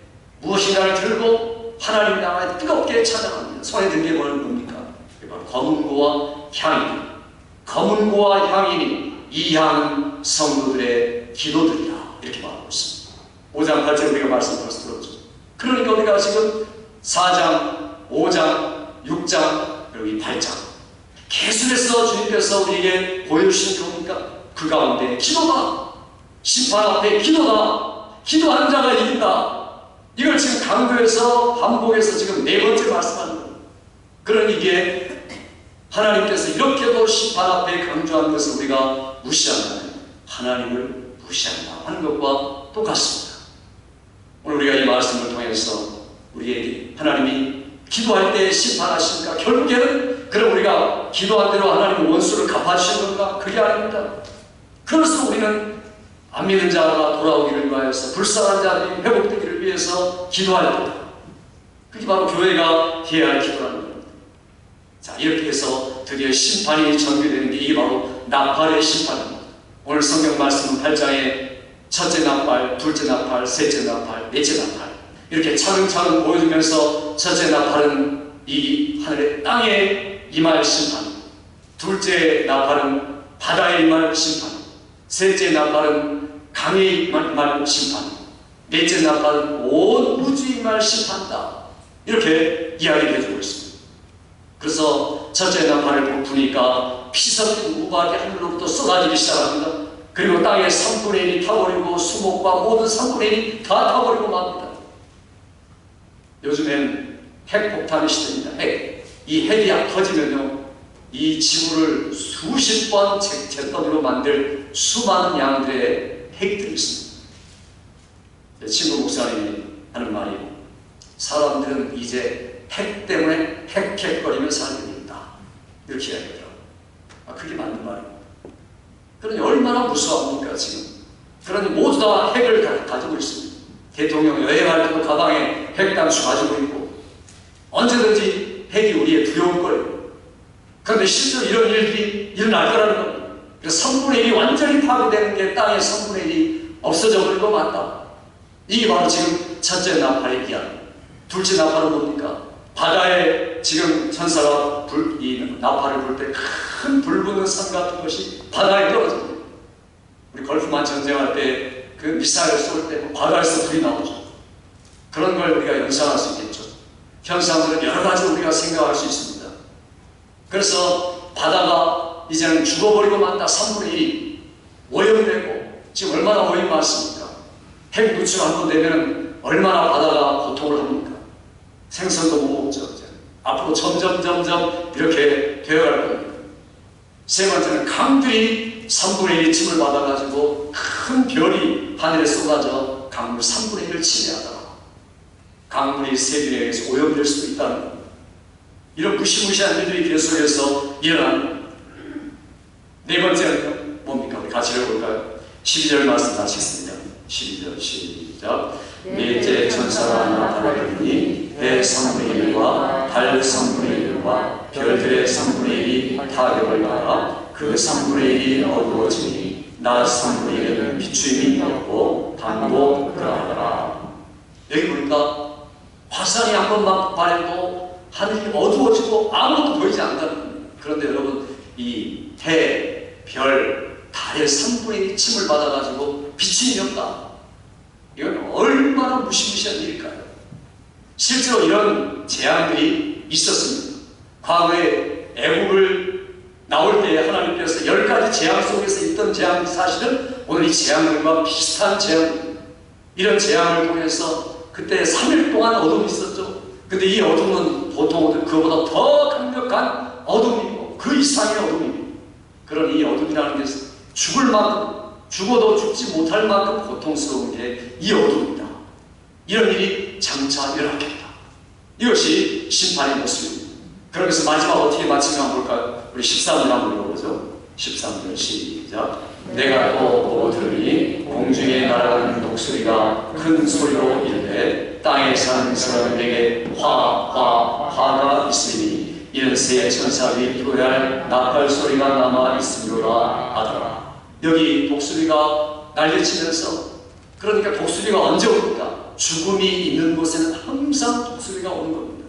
무엇인가를 들고 하나님 향하여 뜨겁게 찾아갑니다. 손에 든 게 뭡니까? 바로 검은고와 향이니, 검은고와 향이니 이 향은 성도들의 기도들이다, 이렇게 말하고 있습니다. 5장 8절 우리가 말씀 벌써 들었죠. 그러니까 우리가 지금 4장, 5장, 6장, 그리고 이 8장 계속해서 주님께서 우리에게 보여주신 게 뭡니까? 그 가운데 기도다, 심판 앞에 기도다, 기도하는 자가 이긴다, 이걸 지금 강조해서 반복해서 지금 4번째 말씀하는 거예요. 그러니 이게 하나님께서 이렇게도 심판 앞에 강조하는 것을 우리가 무시한다면 하나님을 무시한다 하는 것과 똑같습니다. 오늘 우리가 이 말씀을 통해서 우리에게 하나님이 기도할 때 심판하십니까? 결국에는 그럼 우리가 기도한 대로 하나님의 원수를 갚아주신 건가? 그게 아닙니다. 그래서 우리는 안 믿는 자가 돌아오기를 위하여서 불쌍한 자들이 회복되기를 위해서 기도할 때다. 그게 바로 교회가 해야 할 기도라는 겁니다. 자, 이렇게 해서 드디어 심판이 전개되는 게 이게 바로 나팔의 심판입니다. 오늘 성경 말씀은 8장에 첫째 나팔, 둘째 나팔, 셋째 나팔, 넷째 나팔 이렇게 차근차근 보여주면서 첫째 나팔은 이 하늘의 땅에 임할 심판, 둘째 나팔은 바다에 임할 심판, 셋째 나팔은 강에 임할 심판, 넷째 나팔은 온 우주에 임할 심판이다, 이렇게 이야기를 해주고 있습니다. 그래서 첫째 나팔을 부니까 피 섞인 우박이 하늘로부터 쏟아지기 시작합니다. 그리고 땅의 3분의 1이 타버리고 수목과 모든 3분의 1이 다 타버리고 맙니다. 요즘엔 핵폭탄의 시대입니다. 핵. 이 핵이 터지면요, 이 지구를 수십 번 잿더미로 만들 수많은 양들의 핵들이 있습니다. 제 친구 목사님이 하는 말이, 사람들은 이제 핵 때문에 헥헥거리며 살게 된다, 이렇게 이야기하더라고요. 그게 맞는 말입니다. 그러니 얼마나 무서워합니까 지금. 그러니 모두 다 핵을 가지고 있습니다. 대통령 여행할 때도 가방에 핵弹수 가지고 있고 언제든지 핵이 우리의 두려울 거예요. 그런데 실제로 이런 일들이 일어날 거라는 겁니다. 그래서 3분의 1이 완전히 파괴되는 게 땅의 3분의 1이 없어져 버린 거 맞다. 이게 바로 지금 첫째 나팔의 이야기. 둘째 나팔은 뭡니까? 바다에 지금 천사가 이 나팔을 불 때 큰 불 붙는 산 같은 것이 바다에 떨어집니다. 우리 걸프만 전쟁할 때 그 미사일을 쏠 때 바다에서 불이 나오죠. 그런 걸 우리가 연상할 수 있겠죠. 현상들은 여러 가지 우리가 생각할 수 있습니다. 그래서 바다가 이제는 죽어버리고 만다 3분의 1이 오염되고, 지금 얼마나 오염 많습니까? 핵 누출 한번 되면 얼마나 바다가 고통을 합니까? 생선도 못 먹죠. 앞으로 점점 이렇게 되어갈 겁니다. 세 번째는 강들이 3분의 1이 침을 받아가지고 큰 별이 하늘에 쏟아져 강물 3분의 1을 침해하다가 강물이 세균에 의해서 오염될 수도 있다는 겁니다. 이런 무시무시한 일들이 계속해서 일어납니다. 네 번째는 뭡니까? 우리 같이 읽어볼까요? 12절 말씀 마치겠습니다. 12절 시작. 넷째 천사가 나타나니 해 3분의 1과 달 3분의 1과 별들의 3분의 1이 타격을 받아 그 3분의 1이 어두워지니 낮 3분의 1은 비추임이 없고 밤도 그러하더라. 여기 보니까 화산이 한 번만 폭발해도 하늘이 어두워지고 아무것도 보이지 않는다는 겁니다. 그런데 여러분, 이 해, 별, 달의 3분의 1이 침을 받아가지고 비추임이 없다. 이건 얼마나 무시무시한 일일까요? 실제로 이런 재앙들이 있었습니다. 과거에 애국을 나올 때 하나님께서 10가지 재앙 속에서 있던 재앙이 사실은 오늘 이 재앙들과 비슷한 재앙입니다. 이런 재앙을 통해서 그때 3일 동안 어둠이 있었죠. 근데 이 어둠은 보통 그보다 더 강력한 어둠이고 그 이상의 어둠입니다. 그런 이 어둠이라는 게 죽을 만큼, 죽어도 죽지 못할 만큼 고통스러운 게 이 어둠입니다. 이런 일이 장차 일어나겠다. 이것이 심판의 모습입니다. 그러면서 마지막 어떻게 마치면 한번 볼까요? 우리 13절 한번 읽어보죠. 13절 시작. 내가 또 보고 들으니 공중에 날아가는 독수리가 큰 소리로 이르되 땅에 사는 사람에게 화가 있으니 이는 새 천사들이 불어할 나팔 소리가 남아 있음이로라 하더라. 여기 독수리가 날개치면서, 그러니까 독수리가 언제 옵니까? 죽음이 있는 곳에는 항상 독수리가 오는 겁니다.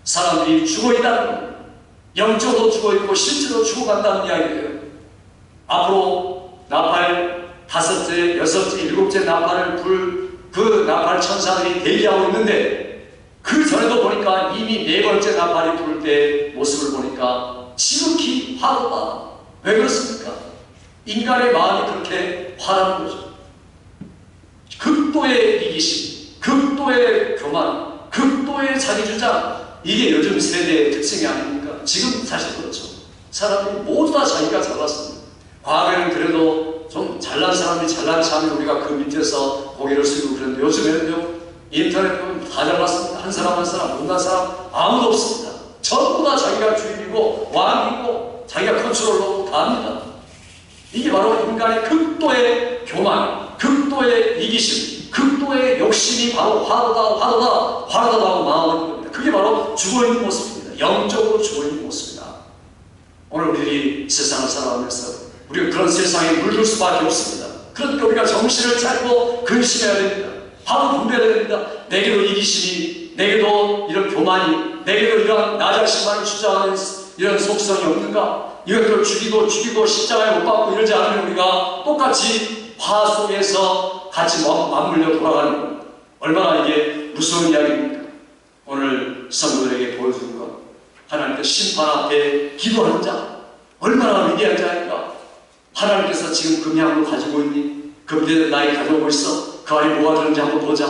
사람들이 죽어있다는 겁니다. 영적으로 죽어있고 실제로 죽어간다는 이야기예요. 앞으로 나팔 5째, 6째, 7째 나팔을 불 그 나팔 천사들이 대기하고 있는데 그 전에도 보니까 이미 4번째 나팔이 불 때 모습을 보니까 지극히 화로다. 왜 그렇습니까? 인간의 마음이 그렇게 화나는 거죠. 극도의 이기심, 극도의 교만, 극도의 자기주장, 이게 요즘 세대의 특징이 아닙니까? 지금 사실 그렇죠. 사람들이 모두 다 자기가 잘났습니다. 과거에는 그래도 좀 잘난 사람이 잘난 사람이 우리가 그 밑에서 고개를 숙이고 그랬는데 요즘에는요, 인터넷 보면 다 잘났습니다. 한 사람 한 사람, 못난 사람 아무도 없습니다. 전부 다 자기가 주인이고 왕이고 자기가 컨트롤러고 다 합니다. 이게 바로 인간의 극도의 교만, 극도의 이기심, 극도의 욕심이 바로 화로다고 마음하는 겁니다. 그게 바로 죽어있는 모습입니다. 영적으로 죽어있는 모습입니다. 오늘 우리들이 세상을 살아가면서 우리가 그런 세상에 물들 수밖에 없습니다. 그러니까 우리가 정신을 차리고 근심해야 됩니다. 바로 분별해야 됩니다. 내게도 이기심이, 내게도 이런 교만이, 내게도 이런 나 자신만을 주장하는 이런 속성이 없는가? 이것들을 죽이고 십자가에 못 박고 이러지 않으면 우리가 똑같이 화 속에서 같이 맞물려 돌아가는 겁니다. 얼마나 이게 무서운 이야기입니까? 오늘 성도들에게 보여주는 것, 하나님께 심판 앞에 기도하는 자, 얼마나 위대한 자인가? 하나님께서 지금 금양으로 가지고 있니? 금대 나이 가져오고 있어. 그 안에 뭐가 들었는지 한번 보자.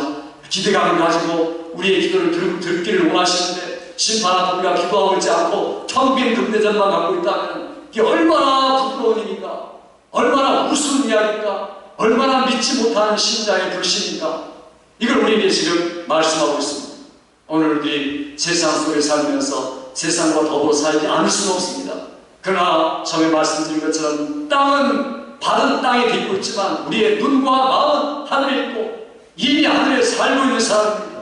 기대감을 가지고 우리의 기도를 듣기를 원하시는데 심판 앞에 우리가 기도하고 있지 않고 텅 빈 금대전만 갖고 있다면 이게 얼마나 부끄러운 일인가? 얼마나 우스운 이야기인가? 얼마나 믿지 못하는 신자의 불신인가? 이걸 우리에게 지금 말씀하고 있습니다. 오늘 우리 세상 속에 살면서 세상과 더불어 살지 않을 수는 없습니다. 그러나 처음에 말씀드린 것처럼 땅은 바른 땅에 딛고 있지만 우리의 눈과 마음은 하늘에 있고 이미 하늘에 살고 있는 사람입니다.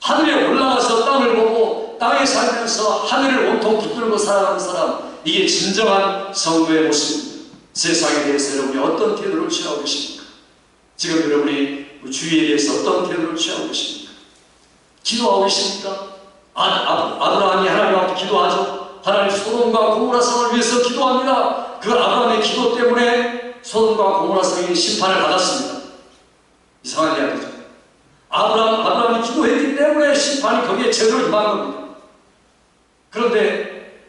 하늘에 올라가서 땅을 보고 땅에 살면서 하늘을 온통 붙들고 살아가는 사람, 이게 진정한 성도의 모습입니다. 세상에 대해서 여러분이 어떤 태도를 취하고 계십니까? 지금 여러분이 주위에 대해서 어떤 태도를 취하고 계십니까? 기도하고 계십니까? 아브라함이 하나님 앞에 기도하죠. 하나님 소돔과 고모라 성을 위해서 기도합니다. 그 아브라함의 기도 때문에 소돔과 고모라 성이 심판을 받았습니다. 이상한 이야기죠. 아브라함이 기도했기 때문에 심판이 거기에 제대로 임한 겁니다. 그런데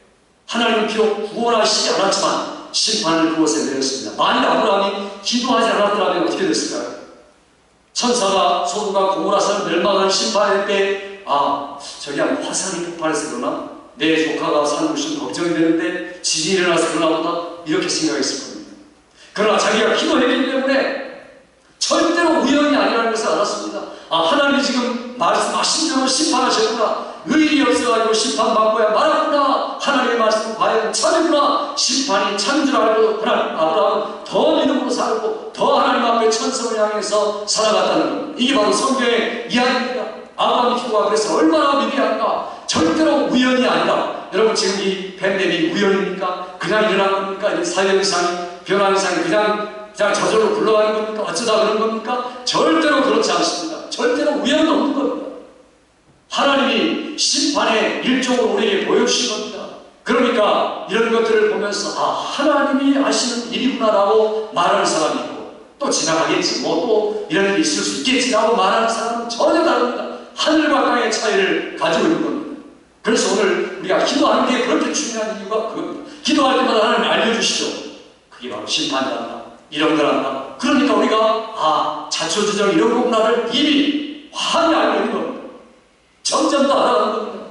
하나님은 비록 구원하시지 않았지만 심판을 그곳에 내렸습니다. 만일 아브라함이 기도하지 않았더라면 어떻게 됐을까요? 천사가 소돔과 고모라 성을 멸망한 심판할 때 저기 화산이 폭발해서 그러나? 내 조카가 사는 것이 걱정이 되는데 지진이 일어나서 그러나 보다 이렇게 생각했을 겁니다. 그러나 자기가 기도했기 때문에 절대로 우연이 아니라는 것을 알았습니다. 하나님이 지금 말씀하신 대로 심판하셨구나. 의인이 없어가지고 심판받고야 말았구나. 하나님의 말씀은 과연 참이구나. 심판이 참인 줄 알고 아브라함은 더 믿음으로 살고 더 하나님 앞에 천성을 향해서 살아갔다는 겁니다. 이게 바로 성경의 이야기입니다. 아브라함의 기도가 그래서 얼마나 위대한가. 절대로 우연이 아니라, 여러분 지금 이 팬데믹 우연입니까? 그냥 일어난 겁니까? 이 사회현상이, 변화현상이 그냥 저절로 굴러가는 겁니까? 어쩌다 그런 겁니까? 절대로 그렇지 않습니다. 절대로 우연은 없는 겁니다. 하나님이 심판의 일종으로 우리에게 보여주신 겁니다. 그러니까 이런 것들을 보면서 하나님이 아시는 일이구나라고 말하는 사람이 있고, 또 지나가겠지, 또 이런 일이 있을 수 있겠지라고 말하는 사람은 전혀 다릅니다. 하늘과 땅의 차이를 가지고 있는 겁니다. 그래서 오늘 우리가 기도하는 게 그렇게 중요한 이유가 그겁니다. 기도할 때마다 하나님 알려주시죠. 그게 바로 심판이란다, 이런 거란다. 그러니까 우리가 자초지정 이런 거구나를 이미 환히 알고 있는 겁니다. 점점 더 알아가는 겁니다.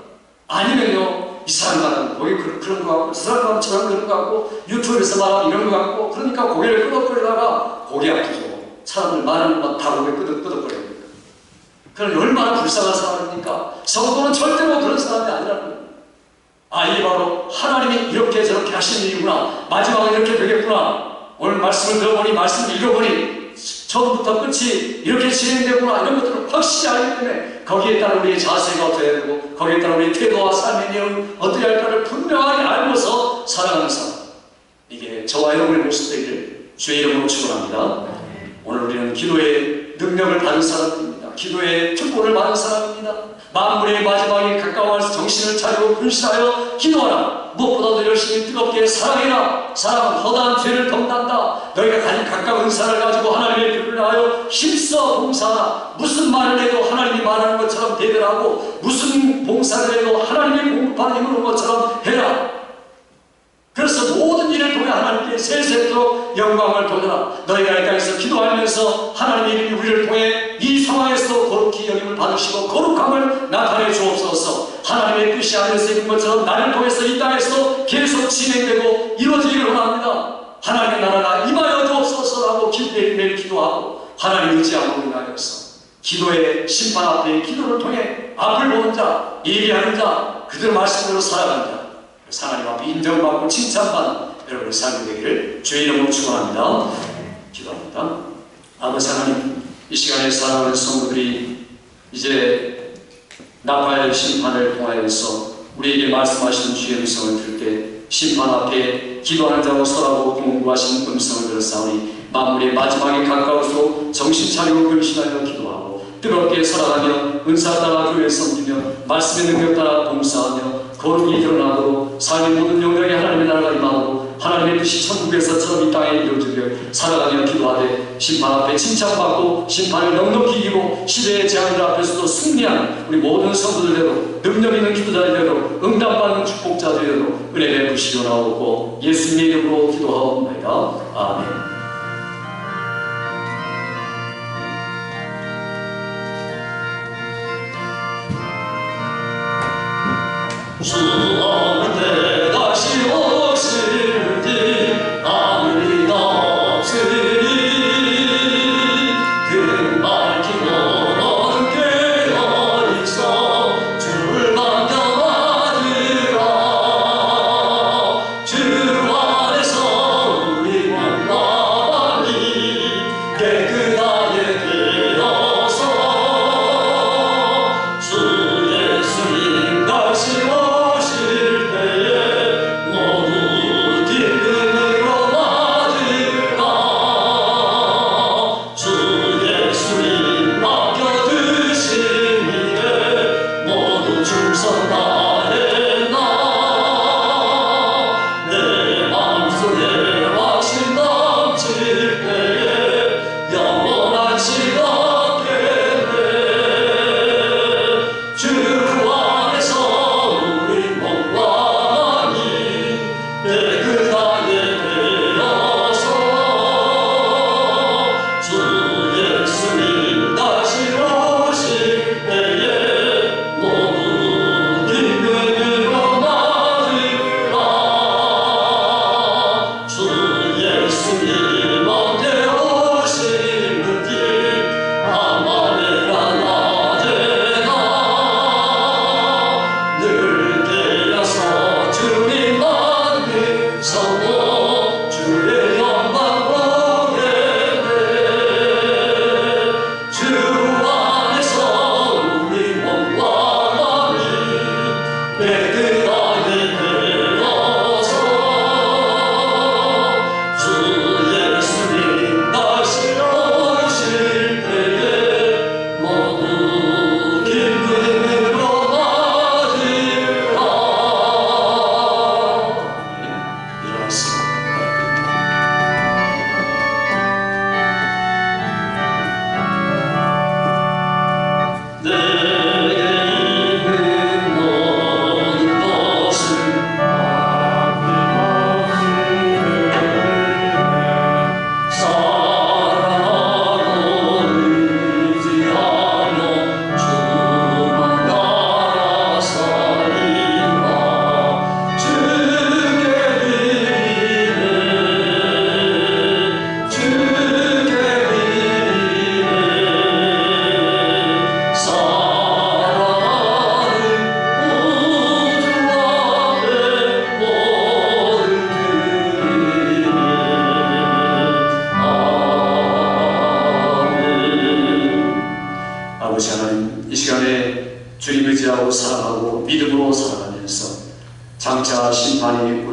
아니면요, 이 사람 말하면 거기 그런 거 같고, 저 사람 말하면 저런 그런 거 같고, 유튜브에서 말하면 이런 거 같고, 그러니까 고개를 끄덕거리다가 고개 아프죠. 사람들 말하는 건 다 고개 끄덕거려요. 그럼 얼마나 불쌍한 사람입니까? 성도는 절대로 그런 사람이 아니라는 겁니다. 이게 바로 하나님이 이렇게 저렇게 하시는 일이구나. 마지막은 이렇게 되겠구나. 오늘 말씀을 들어보니, 말씀을 읽어보니 처음부터 끝이 이렇게 진행되구나. 이런 것들을 확실히 알기 때문에 거기에 따라 우리의 자세가 어떻게 해야 되고, 거기에 따라 우리의 태도와 삶의 내용이 어떻게 할까를 분명하게 알고서 살아가는 사람, 이게 저와 여러분의 모습 되기를 주의 이름으로 축원합니다. 오늘 우리는 기도의 능력을 받은 사람들입니다. 기도의 특권을 받은 사람입니다. 만물의 마지막에 가까워서 정신을 차리고 분실하여 기도하라. 무엇보다도 열심히 뜨겁게 사랑해라. 사랑은 허다한 죄를 덮는다. 너희가 가진 각각 은사를 가지고 하나님의 길을 위하여 힘써 봉사하라. 무슨 말을 해도 하나님이 말하는 것처럼 대변하고 무슨 봉사를 해도 하나님이 공급하는 힘으로 것처럼 해라. 그래서 모든 일을 통해 하나님께 세세토록 영광을 돌려라. 너희가 이 땅에서 기도하면서 하나님의 이름이 우리를 통해 이 상황에서도 거룩히 여김을 받으시고 거룩함을 나타내 주옵소서. 하나님의 뜻이 하늘에서 있는 것처럼 나를 통해서 이 땅에서도 계속 진행되고 이루어지기를 원합니다. 하나님의 나라가 임하여 주옵소서라고 매일 기도하고 하나님 의지하고 인하여서 기도의 심판 앞에 기도를 통해 앞을 보는 자, 예비하는 자, 그들 말씀대로 살아가는 자, 하나님 앞에 인정받고 칭찬받는 여러분의 삶이 되기를 주의 이름으로 축원합니다. 기도합니다. 아버지 하나님, 이 시간에 사랑하는 성도들이 이제 나팔 심판을 통하여서 우리에게 말씀하시는 주의 음성을 들을 때 심판 앞에 기도하는 자로 서라고 공부하신 음성을 들었사오니 만물의 마지막에 가까울수록 정신 차리고 근신하여 기도하고 뜨겁게 살아가며 은사 따라 교회 섬기며 말씀의 능력 따라 봉사하며 거룩이 드러나도록 삶의 모든 영역에 하나님의 나라가 임하도록 하나님의 뜻이 천국에서처럼 이 땅에 이루어지길 살아가며 기도하되 심판 앞에 칭찬받고 심판을 넉넉히 이기고 시대의 재앙들 앞에서도 승리한 우리 모든 성도들대로 능력 있는 기도자들대로 응답받는 축복자들대로 은혜 베푸시려 나오고 예수님의 이름으로 기도하옵나이다. 아멘. 주한테 다시 오실지 아무리 없으니 등 밝히고 너는 깨어있어 주를 반겨받으라. 주 안에서 우리 몸과 마음이 깨끗하게 되어서 주 예수님 다시 의지하고 사랑하고 믿음으로 살아가면서 장차 심판이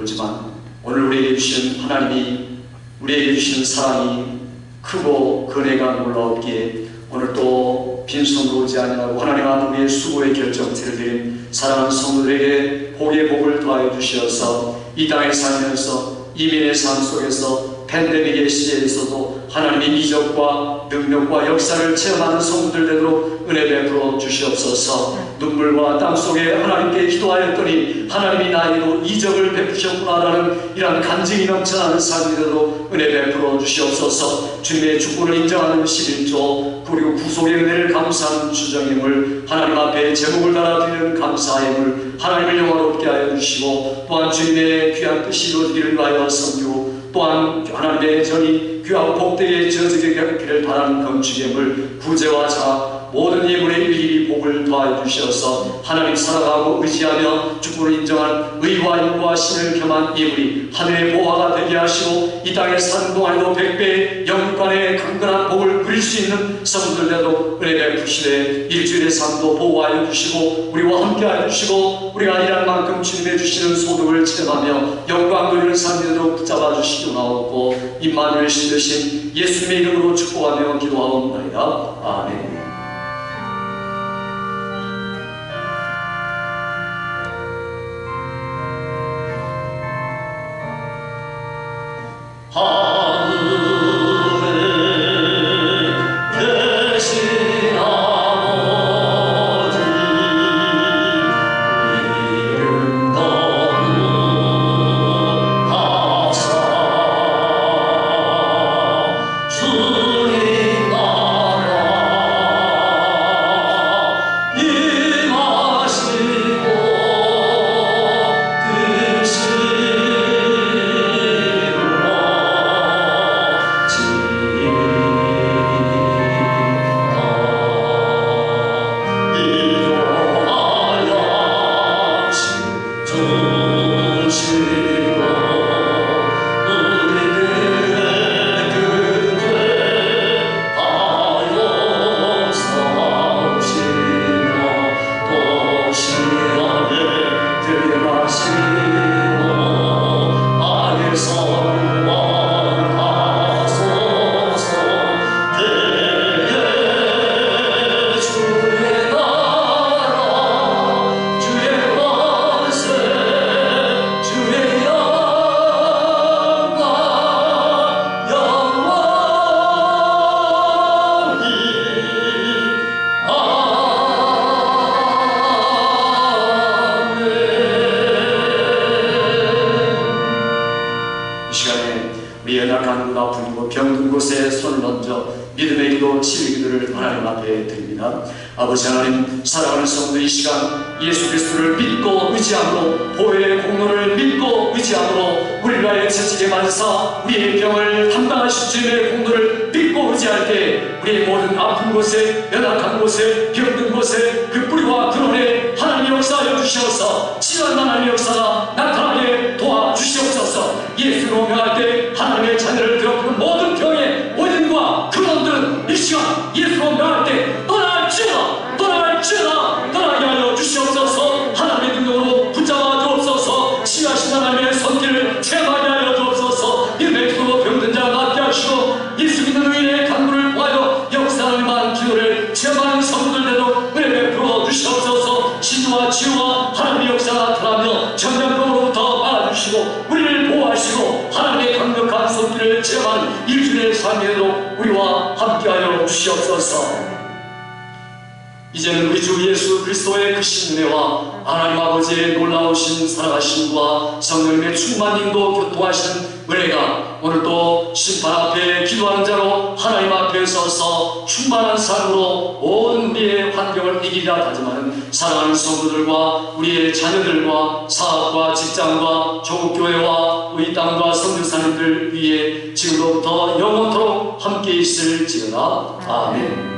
오지만 오늘 우리에게 주신 하나님이 우리에게 주신 사랑이 크고 은혜가 놀라웠기에 오늘 또 빈손으로 오지 아니하고 하나님 앞에 우리의 수고의 결정체를 드린 사랑하는 성도들에게 복의 복을 더하여 주시어서 이 땅에 살면서 이민의 삶 속에서 팬데믹의 시대에서도 하나님의 이적과 능력과 역사를 체험하는 성도들 되도록 은혜 베풀어 주시옵소서. 눈물과 땀 속에 하나님께 기도하였더니 하나님이 나에게도 이적을 베푸셨구나라는 이러한 간증이 넘쳐나는 삶이 되도록 은혜 베풀어 주시옵소서. 주님의 축복을 인정하는 11조 그리고 구속의 은혜를 감사하는 주정임을 하나님 앞에 제목을 달아드리는 감사임을 하나님을 영화롭게 하여 주시고 또한 주님의 귀한 뜻이 이루어지기를 위하여 섬기고 또한 하나님의 전이 귀하고 복되게 지어지기를 바라는 건축임을 구제와 자 모든 예물의 일일이 복을 더하여 주시어서 하나님 살아가고 의지하며 축복을 인정한 의와 인과 신을 겸한 예물이 하늘의 보화가 되게 하시고 이 땅에 사는 동안에도 100배의 영육간의 강건한 복을 누릴 수 있는 성도들에도 은혜 베푸시되 일주일의 삶도 보호하여 주시고 우리와 함께하여 주시고 우리가 일할 만큼 주님의 주시는 소득을 체험하며 영광 돌리는 삶들도 붙잡아 주시기 원하옵고 임마누엘 신 되신 예수님의 이름으로 축복하며 기도하옵나이다. 아멘. 하늘에 계신 아버지 이름 거룩하사 주님 나라 임하시고 병든 곳에 손을 얹어 믿음의 기도, 치유 기도를 하나님 앞에 드립니다. 아버지 하나님, 사랑하는 성도 이 시간 예수 그리스도를 믿고 의지함으로 보혈의 공로를 믿고 의지함으로 우리나라의 채찍의 만사, 우리의 병을 담당하신 주님의 공로를 믿고 의지할 때 우리의 모든 아픈 곳에, 연약한 곳에, 병든 곳에 그 뿌리와 근원에 하나님의 역사하여 주시옵소서. 치유한 하나님의 역사가 나타나게 도와주시옵소서. 예수를 오명할 때 하나님의 자녀를 괴롭히는 모든 병의 원인과 근원들은 이 시간 예수로 명할 때 떠날지어다, 떠날지어다, 떠나게 하여 주시옵소서. 하나님의 능력으로 붙잡아 주옵소서. 치유하신 하나님의 손길을 체험하게 하여 주옵소서. 믿음의 기도로 병든 자 낫게 하시고 예수 믿는 의인의 간구를 보하여 역사를 임한 기도를 체험하는 성도들대로 은혜 베풀어 주시옵소서. 신주와 치유와 하나님의 역사가 나타나며 전쟁으로부터 막아주시고 우리를 보호하시고 하나님의 강력한 손길을 체험하는 일주일의 삶에도 우리와 함께하여 주시옵소서. 이제는 우리 주 예수 그리스도의 크신 은혜와 하나님 아버지의 놀라우신 살아가심과 성령님의 충만님도 교통하시는 은혜가 오늘도 심판 앞에 기도하는 자로 하나님 앞에 서서 충만한 삶으로 온 우리의 환경을 이기리라 다짐하는 사랑하는 성도들과 우리의 자녀들과 사업과 직장과 조국교회와 우리 땅과 성교사님들 위해 지금부터 영원토록 함께 있을지어다. 아멘.